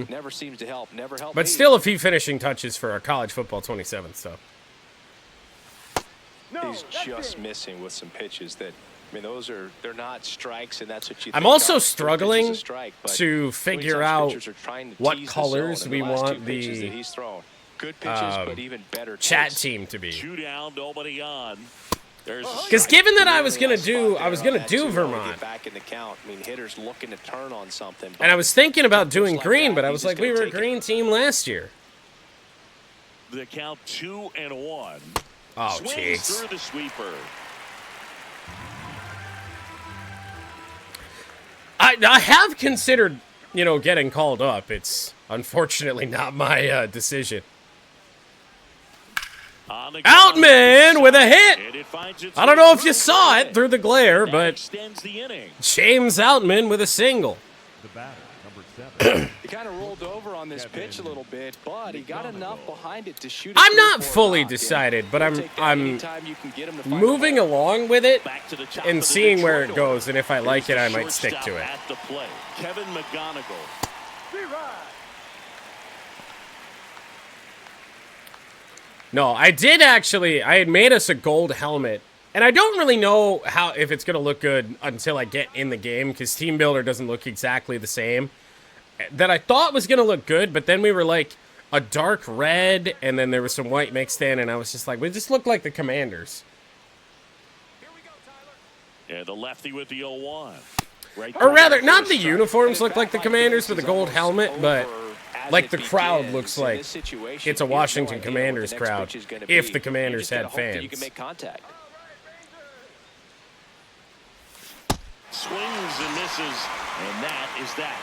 Never seems to help. Never helped But me. still a few finishing touches for our college football 27th, so. No, He's that's just it. missing with some pitches that, I mean, they're not strikes, and that's what you I'm think also of. struggling Pitch is a strike, but to figure sometimes out pitchers are trying to what tease the colors zone, and we the last want 2 pitches the, that he's thrown. Good pitches, but even better chat taste. team to be. 2 down, nobody on. There's a Because strike. given that I was Really gonna nice do, spot I was there on gonna that, do too, to Vermont, get back in the count. I mean, hitters looking to turn on something. and I was thinking about doing like green, that, but I he's was just like, we gonna were a take it. green team last year. The count 2-1. Oh, Swings jeez. through the sweeper. I have considered, you know, getting called up. It's unfortunately not my decision. On the ground. Outman with a hit. And it finds its I don't way know if you through saw the it through the glare, That but extends the inning. James Outman with a single. The batter, number 7. He kind of rolled over on this pitch a little bit, but he got enough behind it to shoot. I'm not fully decided, but I'm moving along with it Back to the top and of the seeing where it Detroit order. goes, and if I like it, Here's I the might stick to shortstop it. At the plate, Kevin McGonigal. Be right. No, I did actually. I had made us a gold helmet, and I don't really know if it's gonna look good until I get in the game, because Team Builder doesn't look exactly the same. That I thought was gonna look good, but then we were like a dark red, and then there was some white mixed in, and I was just like, we just look like the Commanders. Yeah, the lefty with the 0-1. Right Or there. rather, not the uniforms look like the Commanders with the gold helmet, but like the crowd looks like it's a Washington Commanders crowd if the Commanders had fans. You can make contact. Swings and misses, and that is that.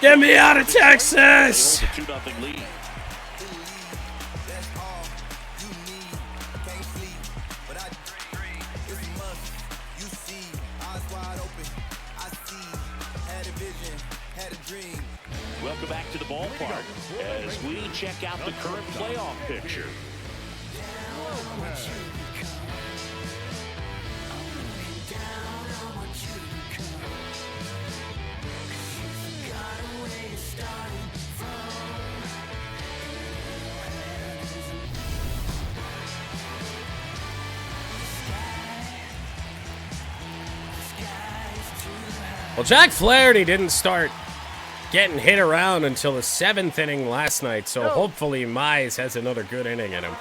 Get me out of They Texas! hold the 2-0 lead. Welcome back to the ballpark as we check out the current playoff picture. Well, Jack Flaherty didn't start getting hit around until the 7th inning last night, so hopefully Mize has another good inning in him.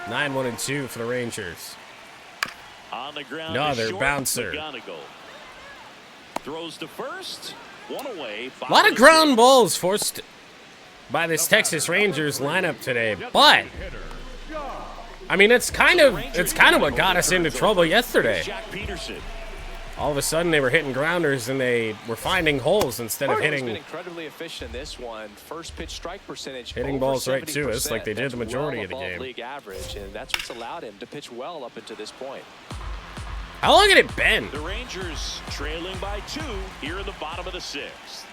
9-1-2 for the Rangers. On the ground, Another bouncer. Throws to first, one away. A lot of ground balls forced by this Texas Rangers lineup today, but I mean it's kind of what got us into trouble yesterday. All of a sudden, they were hitting grounders and they were finding holes instead of hitting. Been incredibly efficient in this one. First pitch strike percentage. Hitting balls right to us like they did the majority of the game. League average, and that's what's allowed him to pitch well up until this point. How long had it been? The Rangers trailing by 2 here in the bottom of the 6th.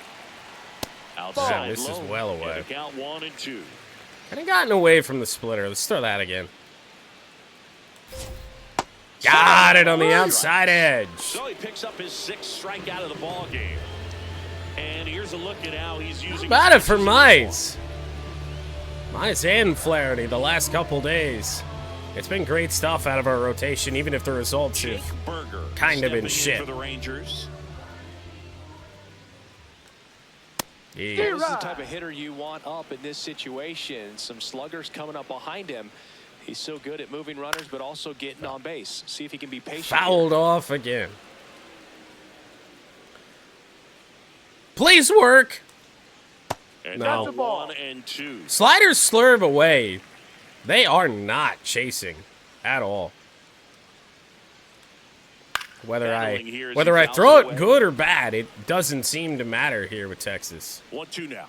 Outside, yeah, this is well away. Count 1-2. Kind of gotten away from the splitter. Let's throw that again. Got it on the outside edge. So he picks up his 6th strikeout of the ball game. And here's a look at how he's using. About it for Mize. Mize and Flaherty the last couple days. It's been great stuff out of our rotation, even if the results have kind of been shit. For the Rangers. Yeah. This is the type of hitter you want up in this situation. Some sluggers coming up behind him. He's so good at moving runners, but also getting on base. See if he can be patient. Fouled off again. Please work. And no. 1-2. Sliders slurve away. They are not chasing at all. Whether I throw it good or bad, it doesn't seem to matter here with Texas. 1-2 now.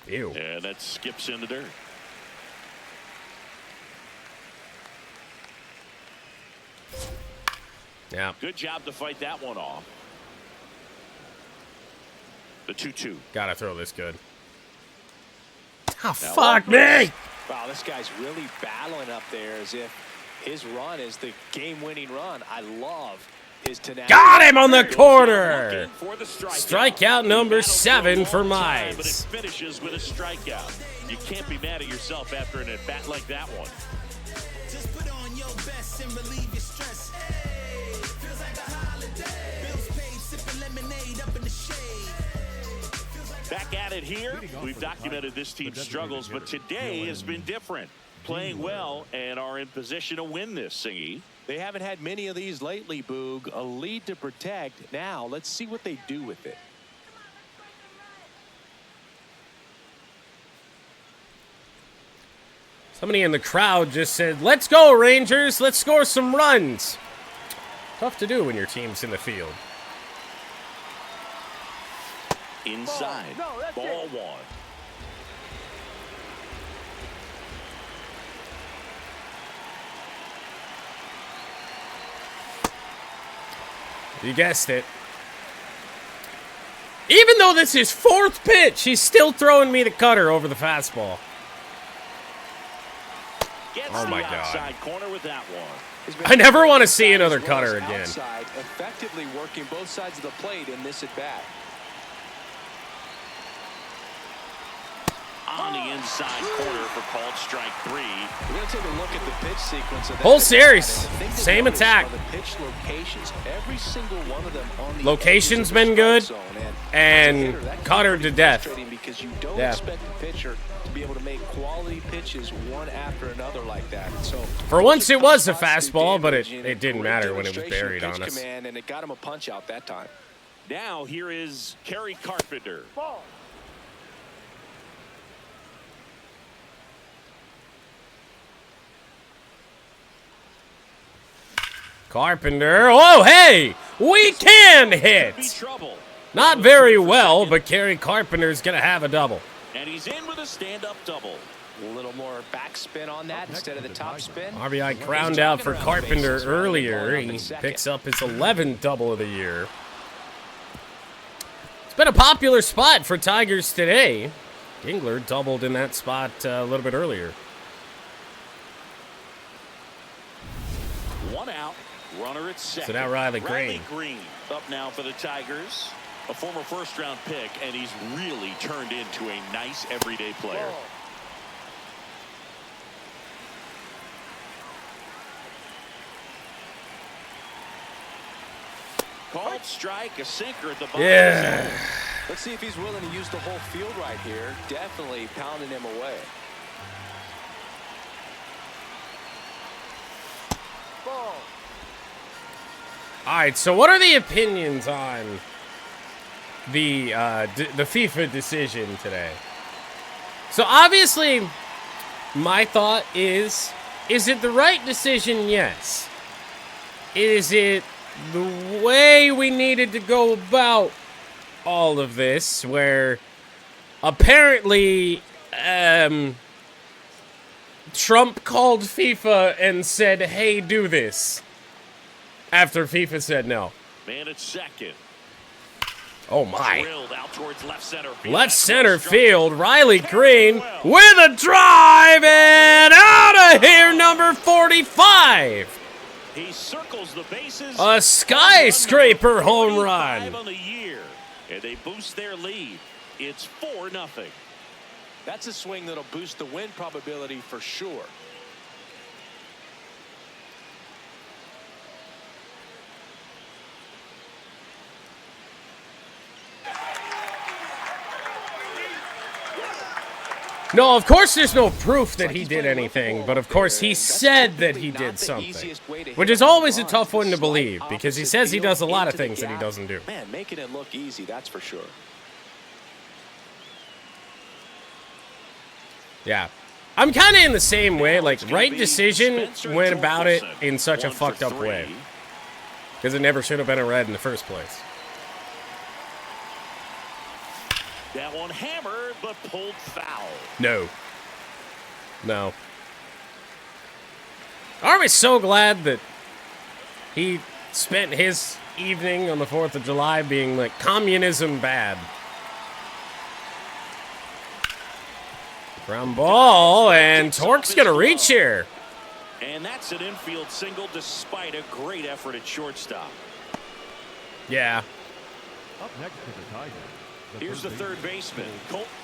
Ew. And that skips in the dirt. Yeah. Good job to fight that one off. The 2-2. Gotta throw this good. Oh, fuck me! Wow, this guy's really battling up there as if his run is the game-winning run. I love his tenacity. Got him on the corner! Strikeout number 7 for Mize. But it finishes with a strikeout. You can't be mad at yourself after an at-bat like that one. Just put on your best and relieve your stress. Hey, feels like a holiday. Bills paid, sipping lemonade up in the shade. Back at it here. We've documented this team's struggles, but today has been different. Playing well and are in position to win this, Singy. They haven't had many of these lately, Boog. A lead to protect. Now, let's see what they do with it. Somebody in the crowd just said, "Let's go, Rangers. Let's score some runs." Tough to do when your team's in the field. Inside. Ball 1. You guessed it. Even though this is 4th pitch, he's still throwing me the cutter over the fastball. Oh my God. Corner with that one. I never want to see another cutter again. Effectively working both sides of the plate in this at bat. On the inside corner for called strike 3. We're going to take a look at the pitch sequence of that. Whole series, same attack. The pitch locations, every single one of them on the location's been good, and cutter to death. Because you don't expect the pitcher to be able to make quality pitches one after another like that. So for once, it was a fastball, but it didn't matter when it was buried on us. And it got him a punch out that time. Now here is Kerry Carpenter. Ball. Carpenter. Oh, hey! We can hit! Not very well, but Kerry Carpenter's going to have a double. And he's in with a stand-up double. A little more backspin on that instead of the top spin. RBI ground out for Carpenter earlier. He picks up his 11th double of the year. It's been a popular spot for Tigers today. Dingler doubled in that spot a little bit earlier. One out, runner at second. So now Riley Green. Up now for the Tigers. A former first-round pick, and he's really turned into a nice everyday player. Called strike, a sinker at the bottom. Yeah. Let's see if he's willing to use the whole field right here. Definitely pounding him away. Ball. All right, so what are the opinions on the FIFA decision today? So obviously, my thought is it the right decision? Yes. Is it the way we needed to go about all of this, where apparently Trump called FIFA and said, hey, do this, after FIFA said no? Man at second. Oh my. Drilled out towards left center field. Left center field, Riley Green with a drive and out of here, number 45. He circles the bases. A skyscraper home run. On the year, and they boost their lead. It's 4-0. That's a swing that'll boost the win probability for sure. No, of course there's no proof that he did anything, but of course he said that he did something, which is always a tough one to believe, because he says he does a lot of things that he doesn't do. Man, making it look easy, that's for sure. Yeah. I'm kind of in the same way, like, right decision went about it in such a fucked up way, because it never should have been a red in the first place. That one hammered, but pulled foul. No. No. Aren't we so glad that he spent his evening on the 4th of July being like, communism bad? Ground ball, and Torque's gonna reach here. And that's an infield single despite a great effort at shortstop. Yeah. Up next to the Tigers. Here's the third baseman.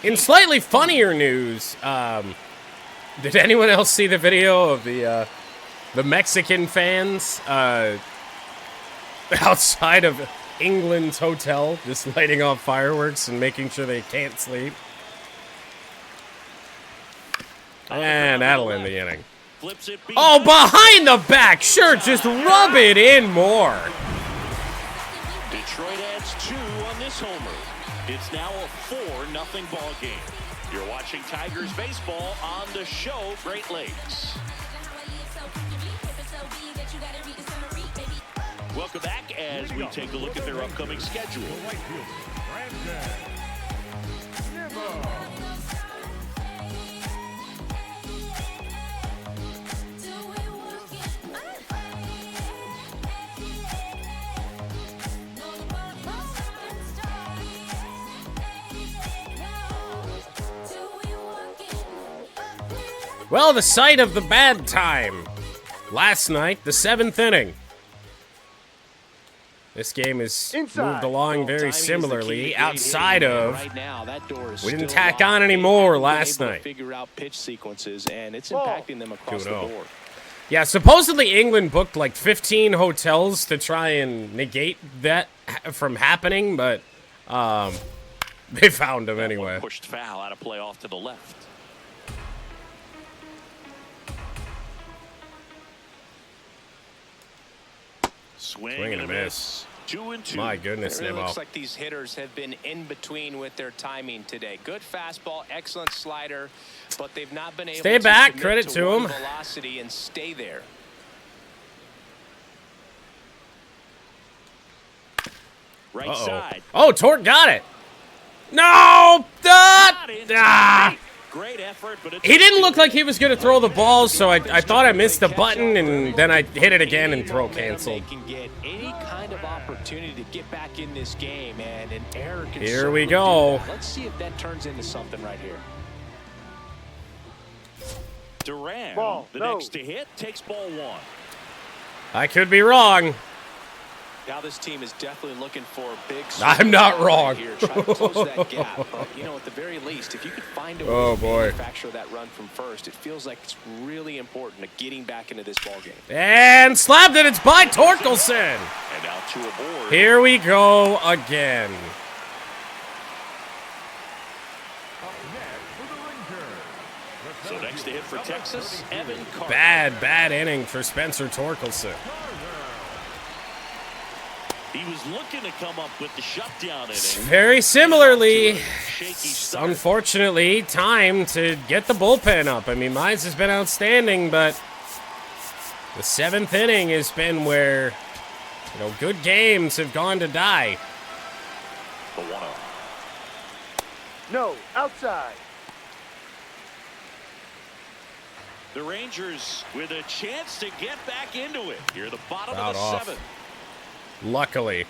In slightly funnier news, did anyone else see the video of the Mexican fans outside of England's hotel just lighting off fireworks and making sure they can't sleep? And that'll end the inning. Oh, behind the back! Sure, just rub it in more. Detroit adds 2 on this homer. It's now a 4-0 ball game. You're watching Tigers baseball on the show Great Lakes. Welcome back as we take a look at their upcoming schedule. Right fielder, Brandon Nimmo. Well, the site of the bad time. Last night, the 7th inning. This game is moved along very similarly outside of. We didn't tack on any more last night. Figure out pitch sequences, and it's impacting them across the board. Yeah, supposedly England booked like 15 hotels to try and negate that from happening, but they found them anyway. Pushed foul out of play off to the left. Swing and a miss. 2-2. My goodness, It really Nimmo. looks like these hitters have been in between with their timing today. Good fastball, excellent slider, but they've not been able Stay to back, commit credit to one them. velocity and stay there. Right side. Oh, Torque got it. No! Great effort. effort, but He didn't look like he was going to throw the ball, so I thought I missed the button, and then I hit it again and throw canceled. They can get any kind of opportunity to get back in this game, and an error can Here we certainly go. do that. Let's see if that turns into something right here. Duran, Ball, the no. next to hit, takes ball 1. I could be wrong. Now this team is definitely looking for a big. I'm not wrong. Here, try to close that gap. But, you know, at the very least, if you could find a way Oh, to boy. manufacture that run from first, it feels like it's really important to getting back into this ball game. And slapped it. It's by Torkelson. And now 2 aboard. Here we go again. Up next for the Rangers. So next to hit for Texas, Evan Carter. Bad inning for Spencer Torkelson. He was looking to come up with the shutdown inning. Very similarly, Shaky start. unfortunately, time to get the bullpen up. I mean, Mize has been outstanding, but the 7th inning has been where, you know, good games have gone to die. The 1-0. No, outside. The Rangers with a chance to get back into it. Here at the bottom Fouled of the off. 7th. Luckily.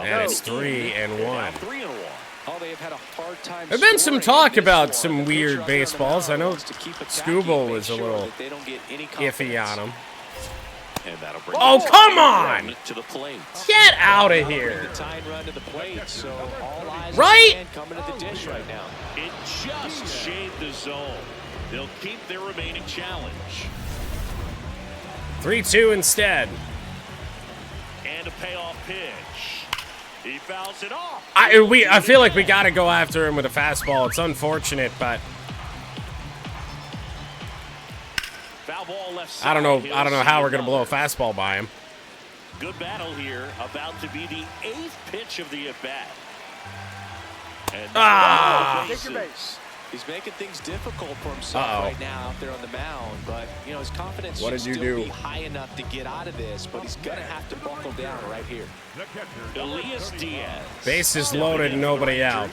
And it's 3-1. 3-1. Oh, they have had a hard time. There's been some scoring talk in this about one. some The weird pitcher out there on the baseballs. I mound know wants to keep attacking, Scooble make was a sure little that they don't get any iffy confidence. on him. And that'll bring Oh, the come tying on! run to the plate. Get out of Bring here. the tying run to the plate, so all eyes Right? on the man coming to the dish right now. It just shaved the zone. They'll keep their remaining challenge. 3-2 instead. And a payoff pitch. He fouls it off. I feel like we got to go after him with a fastball. It's unfortunate, but Foul ball left side. I don't know He'll how see we're going to blow a another. fastball by him. Good battle here. About to be the 8th pitch of the at-bat. And Ah! Take your base. He's making things difficult for himself Uh-oh. right now out there on the mound, but you know his confidence What should did you still do? be high enough to get out of this, but he's gonna have to buckle down right here. The catcher, Elias Diaz. Bases loaded, nobody out.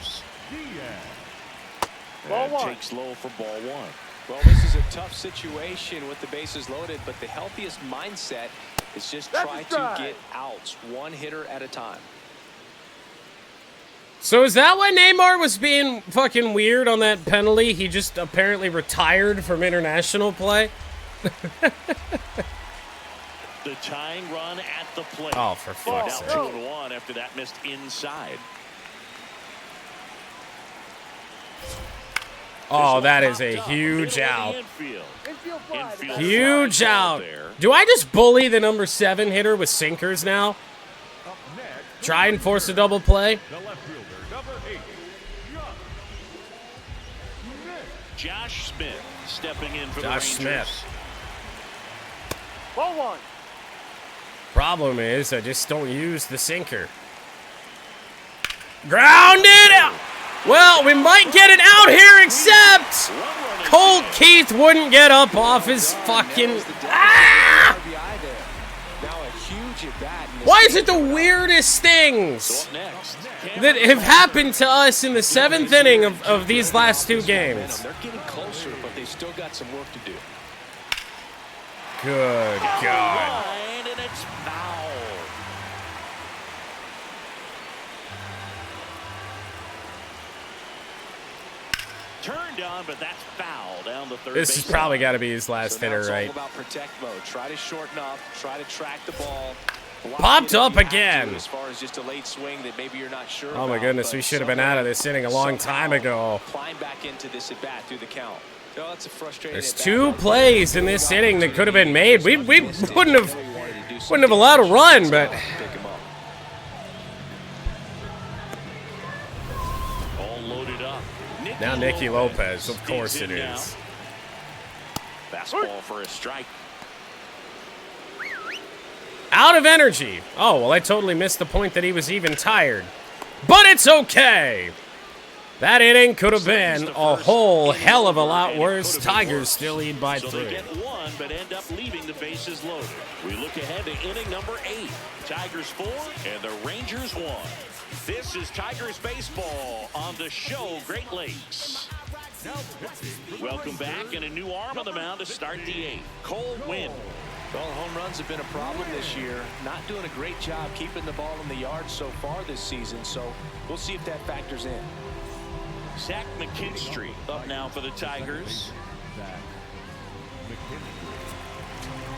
Ball And 1. takes low for ball 1. Well, this is a tough situation with the bases loaded, but the healthiest mindset is just That's try a to strike. get outs, one hitter at a time. So is that why Neymar was being fucking weird on that penalty? He just apparently retired from international play? The tying run at the plate. Oh, for Now fuck's sake. 2-1 after that missed inside. Oh, that is a Popped up, huge middle of out. the infield. Infield fly. Infield Huge fly ball out. there. Do I just bully the number 7 hitter with sinkers now? Up next, Try and force a double play? the left fielder, number 8, Josh Smith stepping in for Josh the Rangers. Smith. Ball 1. Problem is, I just don't use the sinker. Grounded out! Well, we might get it out here, except Colt Keith wouldn't get up off his fucking... Ah! RBI there. Now a huge at bat. Why is it the weirdest things Up next, that have happened to us in the 7th inning of these last 2 games? They're getting closer, but they've still got some work to do. Good God. line, and it's foul. Turned on, but that's foul down the third This has base probably line. got to be his last So now hitter, it's all right? about protect mode. Try to shorten up, try to track the ball. Block Popped it if up you have to, again. As far as just a late swing that maybe you're not sure Oh my about, goodness, but we should have been out of this inning a long time ago. Climb back into this at bat through the count. Oh, that's a frustrating There's at-bat 2 right there. plays in this inning that could have been made. We wouldn't have Really wanted to do something allowed a run, but pick him up. All loaded up. now Nicky Lopez, of course it digs in now. is. Fastball for a strike. Out of energy. Oh, well, I totally missed the point that he was even tired. But it's okay. That inning could have been a whole hell of a lot worse. Tigers still lead by So 3. they get 1, but end up leaving the bases loaded. We look ahead to inning number 8. Tigers 4 and the Rangers 1. This is Tigers baseball on the show Great Lakes. Welcome back, and a new arm on the mound to start the 8th. Cole Winn. Well, home runs have been a problem this year. Not doing a great job keeping the ball in the yard so far this season, so we'll see if that factors in. Zach McKinstry up now for the Tigers.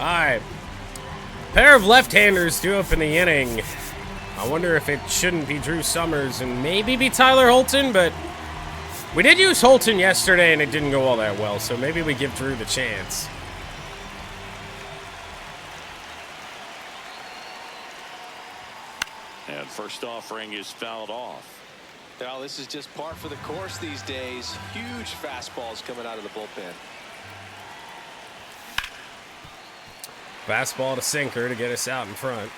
All right. Pair of left-handers due up in the inning. I wonder if it shouldn't be Drew Summers and maybe be Tyler Holton, but we did use Holton yesterday and it didn't go all that well, so maybe we give Drew the chance. And first offering is fouled off. Well, this is just par for the course these days. Huge fastballs coming out of the bullpen. Fastball to sinker to get us out in front.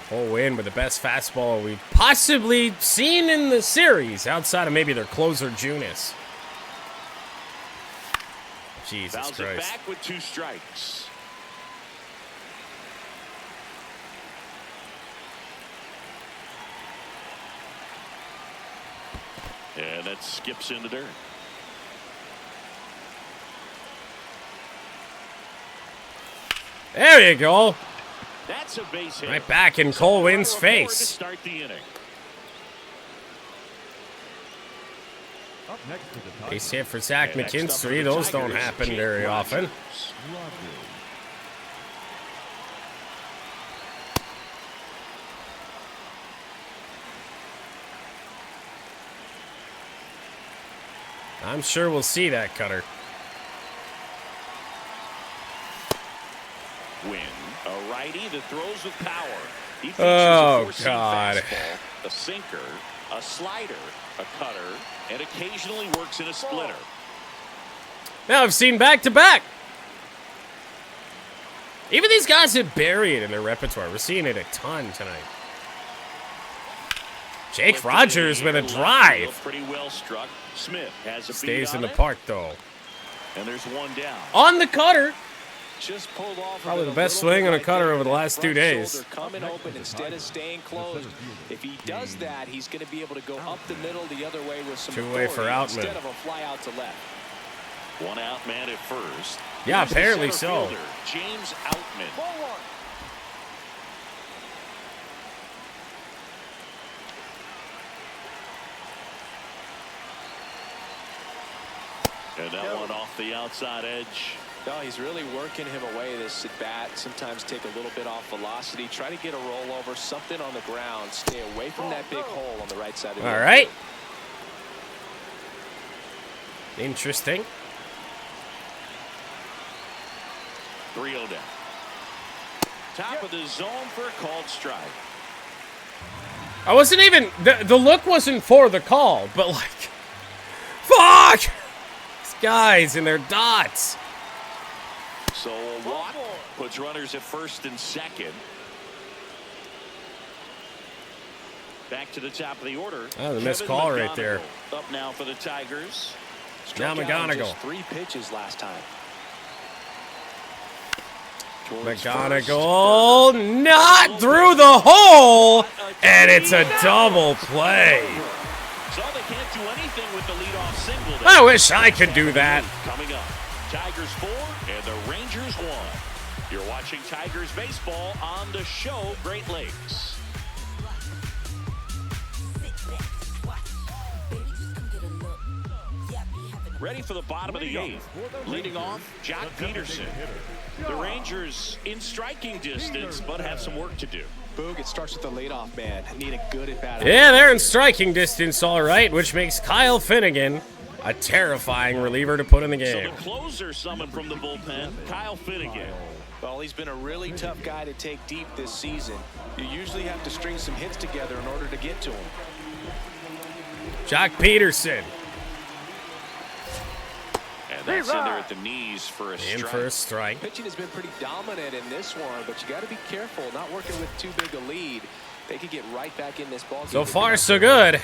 Cole Winn with the best fastball we've possibly seen in the series, outside of maybe their closer, Junis. Jesus Fouls Christ. it back with 2 strikes. And that skips in the dirt. There you go. That's a base hit. Right back in Cole Winn's face. To start the inning. Up next to the Tigers. Base hit for Zach And next up for McKinstry. the Those don't Tigers, happen Jake very often. Rogers. I'm sure we'll see that cutter. Win. A righty that throws with power. He features Oh, a four-seam God. fastball, a sinker, a slider, a cutter, and occasionally works in a splitter. Now I've seen back-to-back. Even these guys that bury it in their repertoire. We're seeing it a ton tonight. Jake Rogers with a drive. Pretty well struck. Smith has a Stays beat in on the it, park, though. and there's one down. On the cutter. Just pulled off. Probably of it the best a little swing bit on a right cutter there. over the last 2 Front days. shoulder coming open instead of staying closed. If he does that, he's going to be able to go up the middle the other way with some Two-way for authority Outman. instead of a fly out to left. One out man at first. Yeah, Here's the apparently center so. fielder, James Outman. Ball 1. And that one off the outside edge. No, he's really working him away this at bat. Sometimes take a little bit off velocity. Try to get a rollover, something on the ground. Stay away from that big hole on the right side of the All field. right. Interesting. 3-0 down. Top of the zone for a called strike. I wasn't even, the look wasn't for the call, but like, fuck! These guys and their dots. So a walk puts runners at first and second. Back to the top of the order. Oh, the missed Kevin call right there. McGonigal Up now for the Tigers. Now Struck out in McGonigal. just 3 pitches last time. McGonigal not through the hole, and it's a double play. So they can't do anything with the leadoff single. I wish I could do that. Coming up, Tigers 4 and the Rangers 1. You're watching Tigers baseball on the show Great Lakes. Ready for the bottom of the 8th. Leading off, Jock Peterson. The Rangers in striking distance, but have some work to do. Boog, it starts with the leadoff man. Need a good at bat. Yeah, they're in striking distance, all right, which makes Kyle Finnegan a terrifying reliever to put in the So game. the closer summoned from the bullpen, Kyle Finnegan. Well, he's been a really tough guy to take deep this season. You usually have to string some hits together in order to get to him. Jock Peterson And that's in there at the knees for a in strike. for a strike. Pitching has been pretty dominant in this one, but you got to be careful. Not working with too big a lead. They could get right back in this ball game. So far, so good.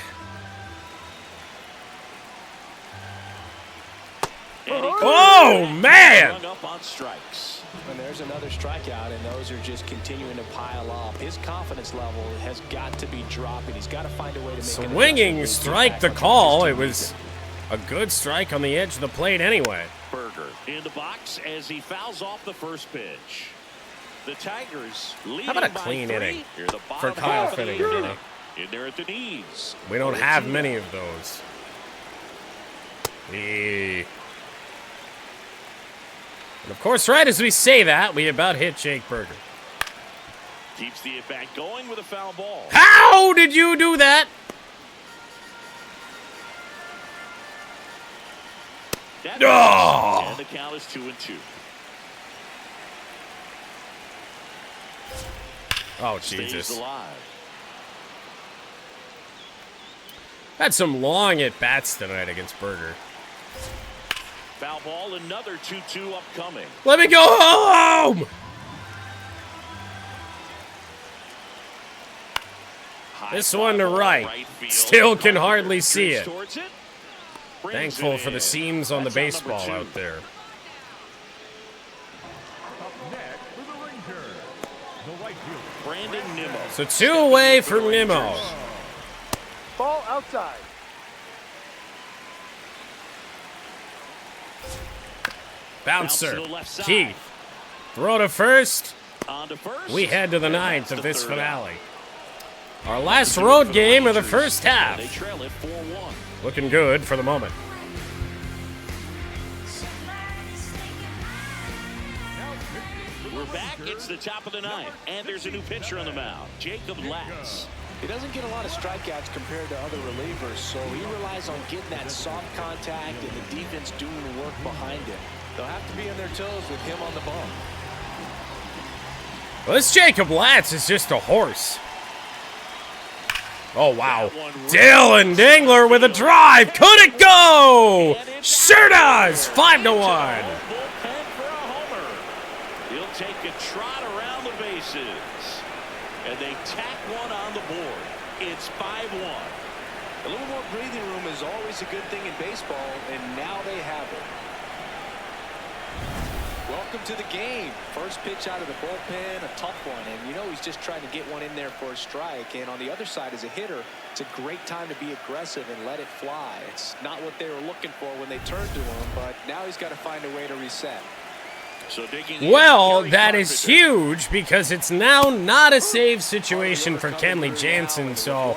Oh, man! Hung up on strikes. And there's another strikeout, and those are just continuing to pile up. His confidence level has got to be dropping. He's got to find a way to make Swinging strike the call. It was a good strike on the edge of the plate anyway. Berger in the box as he fouls off the first pitch. The Tigers leading How about a by clean 3 inning here the for bottom Kyle half of the Finnegan, inning. you know? In there at the knees. We don't have many of those. And of course, right as we say that, we about hit Jake Berger. Keeps the at-bat going with a foul ball. How did you do that? That Oh! and the count is 2-2. Oh, Stays Jesus. alive. Had some long at-bats tonight against Berger. Foul ball, another 2-2 upcoming. Let me go home! This one to right. Field. Still can hardly see it. Towards it. Brings Thankful it for the in. seams on the That's out baseball number 2. out there. Up next for the Rangers, the right fielder. Brandon Nimmo. So 2 away from Nimmo. Ball outside. Bouncer. Bounce to the left side. Keith. Throw to first. On to first. We head to the And ninth that's of the this third finale. out. Our last road game of the first They half. trail it 4-1. Looking good for the moment. We're back. It's the top of the ninth, and there's a new pitcher on the mound, Jacob Latz. He doesn't get a lot of strikeouts compared to other relievers, so he relies on getting that soft contact and the defense doing the work behind him. They'll have to be on their toes with him on the ball. Well, this Jacob Latz is just a horse. Oh, wow. Dylan Dingler with a drive. Could it go? Sure does. 5-1. Bullpen for a homer. He'll take a trot around the bases, and they tack one on the board. It's 5-1. A little more breathing room is always a good thing in baseball, and now they have it. Welcome to the game. First pitch out of the bullpen, a tough one. And you know he's just trying to get one in there for a strike. And on the other side, as a hitter, it's a great time to be aggressive and let it fly. It's not what they were looking for when they turned to him, but now he's got to find a way to reset. So digging in, Well, Gary that is Carpenter. huge because it's now not a save situation for Kenley Jansen, so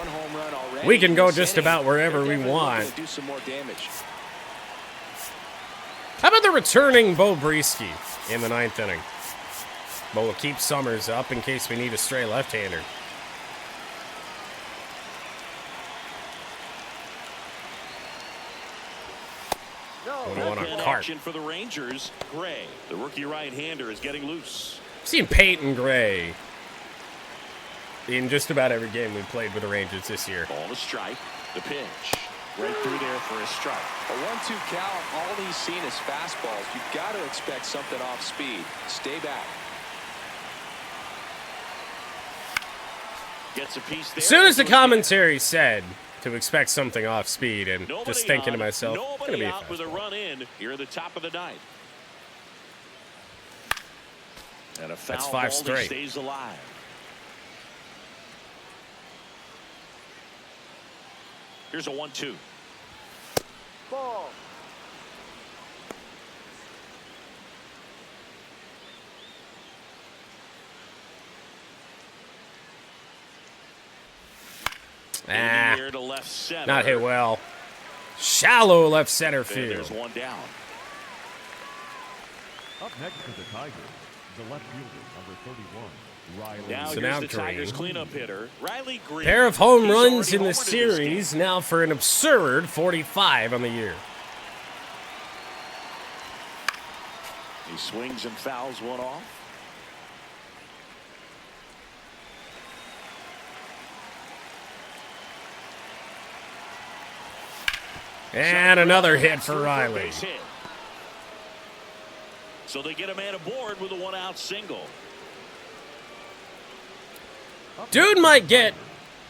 we can go just about wherever we want. Do some more damage. How about the returning Bo Breesky in the ninth inning? But we'll keep Summers up in case we need a stray left-hander. What do we want on Bullpen cart? action for the Rangers. Gray, the rookie right-hander, is getting loose. I've seen Peyton Gray in just about every game we played with the Rangers this year. Ball to strike. The pitch. Right through there for a strike. A 1-2 count, all he's seen is fastballs. You've got to expect something off speed. Stay back. Gets a piece there. As soon as the commentary said to expect something off speed, and just thinking to myself, it's gonna nobody be a out with a fastball. run in here at the top of the ninth. And a foul That's 5 ball that straight. stays alive. Here's a 1-2. Ball. Ah, Here to left center. not hit well. Shallow left center And field. there's one down. Up next for the Tigers, the left fielder, number 31, Riley. Now So here's now the Tigers Green. cleanup hitter, Riley Green. Pair of home He's runs already in the homered this series, game. now for an absurd 45 on the year. He swings and fouls one off. And another hit for Riley. Base hit. So they get a man aboard with a one-out single. Dude might get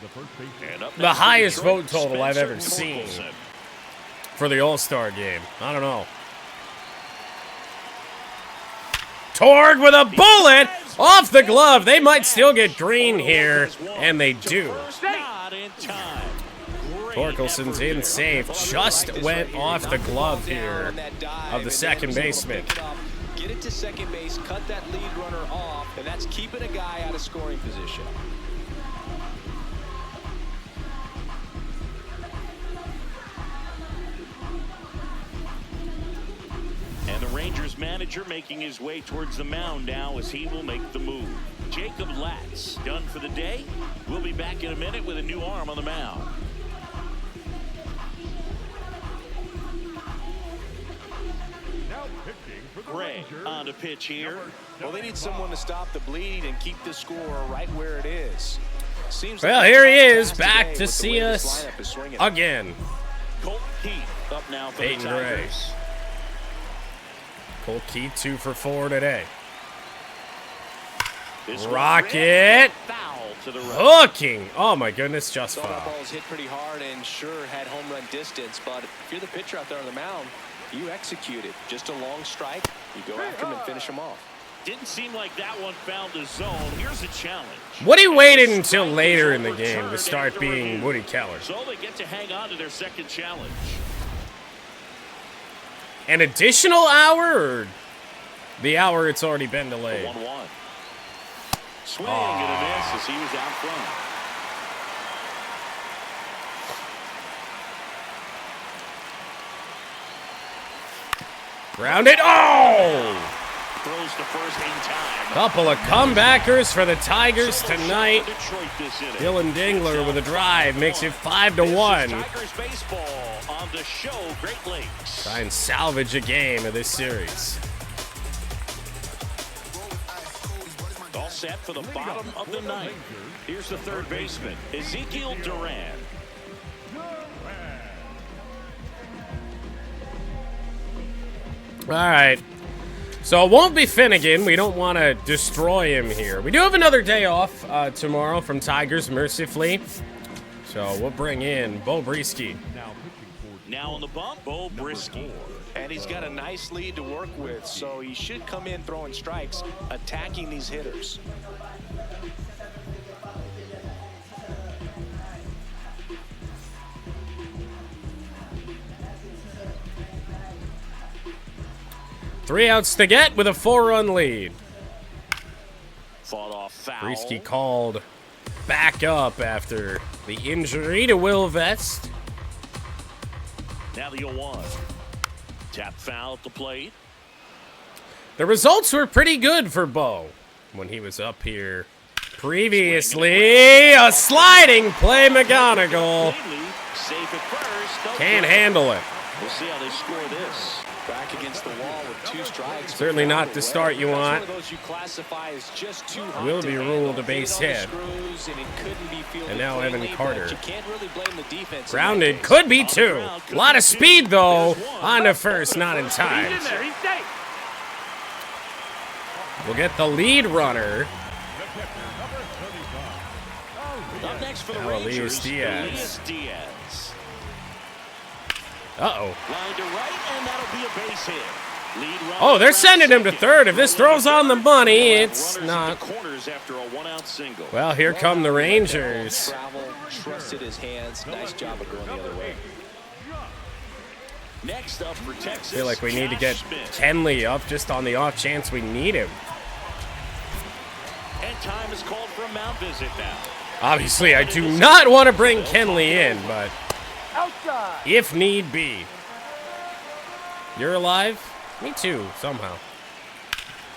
The first baseman. And up the next for highest Detroit, vote total I've Spencer ever seen Torkelson. for the All-Star game. I don't know. Torg with a bullet off the glove. They might still get green here, and they do. Not in time. Torkelson's in safe. Just went off the glove here of the second baseman. Get it to second base, cut that lead runner off, and that's keeping a guy out of scoring position. And the Rangers manager making his way towards the mound now as he will make the move. Jacob Latz done for the day. We'll be back in a minute with a new arm on the mound. Now pitching for the Gray Rangers. on to pitch here. Well, they need someone to stop the bleed and keep the score right where it is. Seems Well, like here he it's is, tough back today to with the see way this us lineup is swinging. again. Colt Keith up now for Peyton the Gray. Tigers. Colt Keith 2 for 4 today. This one Rocket. ripped, foul to the right. Hooking. Oh my goodness, just Saw that foul. ball was hit pretty hard and sure had home run distance, but if you're the pitcher out there on the mound, you execute it. Just a long strike, you go after him and finish him off. Didn't seem like that one found the zone. Here's a challenge. Woody waited until later in the game to start being Woody Keller. So they get to hang on to their second challenge. An additional hour or the hour it's already been delayed? 1-1. Swing and a miss as he was out front. Grounded. Oh! Throws to first in time. Couple of comebackers for the Tigers tonight. Detroit this inning. Dylan Dingler with a drive makes it 5-1. Tigers baseball on the show Great Lakes. Try and salvage a game of this series. All set for the bottom of the ninth. Here's the third baseman, Ezekiel Duran. All right. So it won't be Finnegan. We don't want to destroy him here. We do have another day off tomorrow from Tigers, mercifully. So we'll bring in Bo Brisky. Now on the bump, Bo Brisky. And he's got a nice lead to work with, so he should come in throwing strikes, attacking these hitters. Three outs to get with a 4-run lead. Fought off foul. Brisky called back up after the injury to Will Vest. Now the 0-1. Tap foul at the plate. The results were pretty good for Bo when he was up here previously. A sliding play, McGonigal. Safe at first. No Can't play. handle it. We'll see how they score this. Back against the wall with 2 strikes. Certainly not the start you want. That's one of those you classify as just too hot Will to be handle. ruled a base Hit hit. all the screws, and it couldn't be fielded And now Evan cleanly, Carter. but you can't really blame the defense in that Grounded. case. Could be 2. A lot of speed, though, on the first, not in time. We'll get the lead runner. Up next for the Now Rangers, Elias Diaz. Elias Diaz. Uh-oh. Line to right, and that'll be a base hit. Lead runner Oh, they're around sending him to second. third. If this throws on the money, it's Runners not. into corners after a 1-out single. Well, here come the Rangers. Travel, trusted his hands. Nice job of going the other way. Next up for Texas. I feel like we need to get Josh Smith. Kenley up just on the off chance we need him. And time is called for a mound visit now. Obviously, I do not want to bring Kenley in, but Outside. if need be. You're alive? Me too, somehow.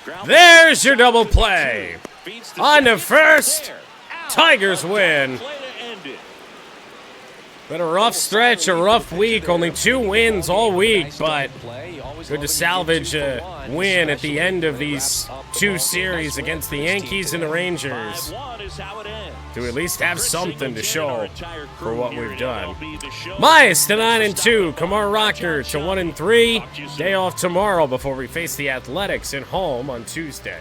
Ground There's your double play. beats the On the second. first, There. Out. Tigers win. Play to end it. Been a rough stretch, a rough week. Only 2 wins all week, but good to salvage a win at the end of these 2 series against the Yankees and the Rangers. 5-1 is how it ends. To at least have something to show for what we've done. MLB The Show. Mize to 9-2, Kamar Rocker to 1-3. Day off tomorrow before we face the Athletics at home on Tuesday.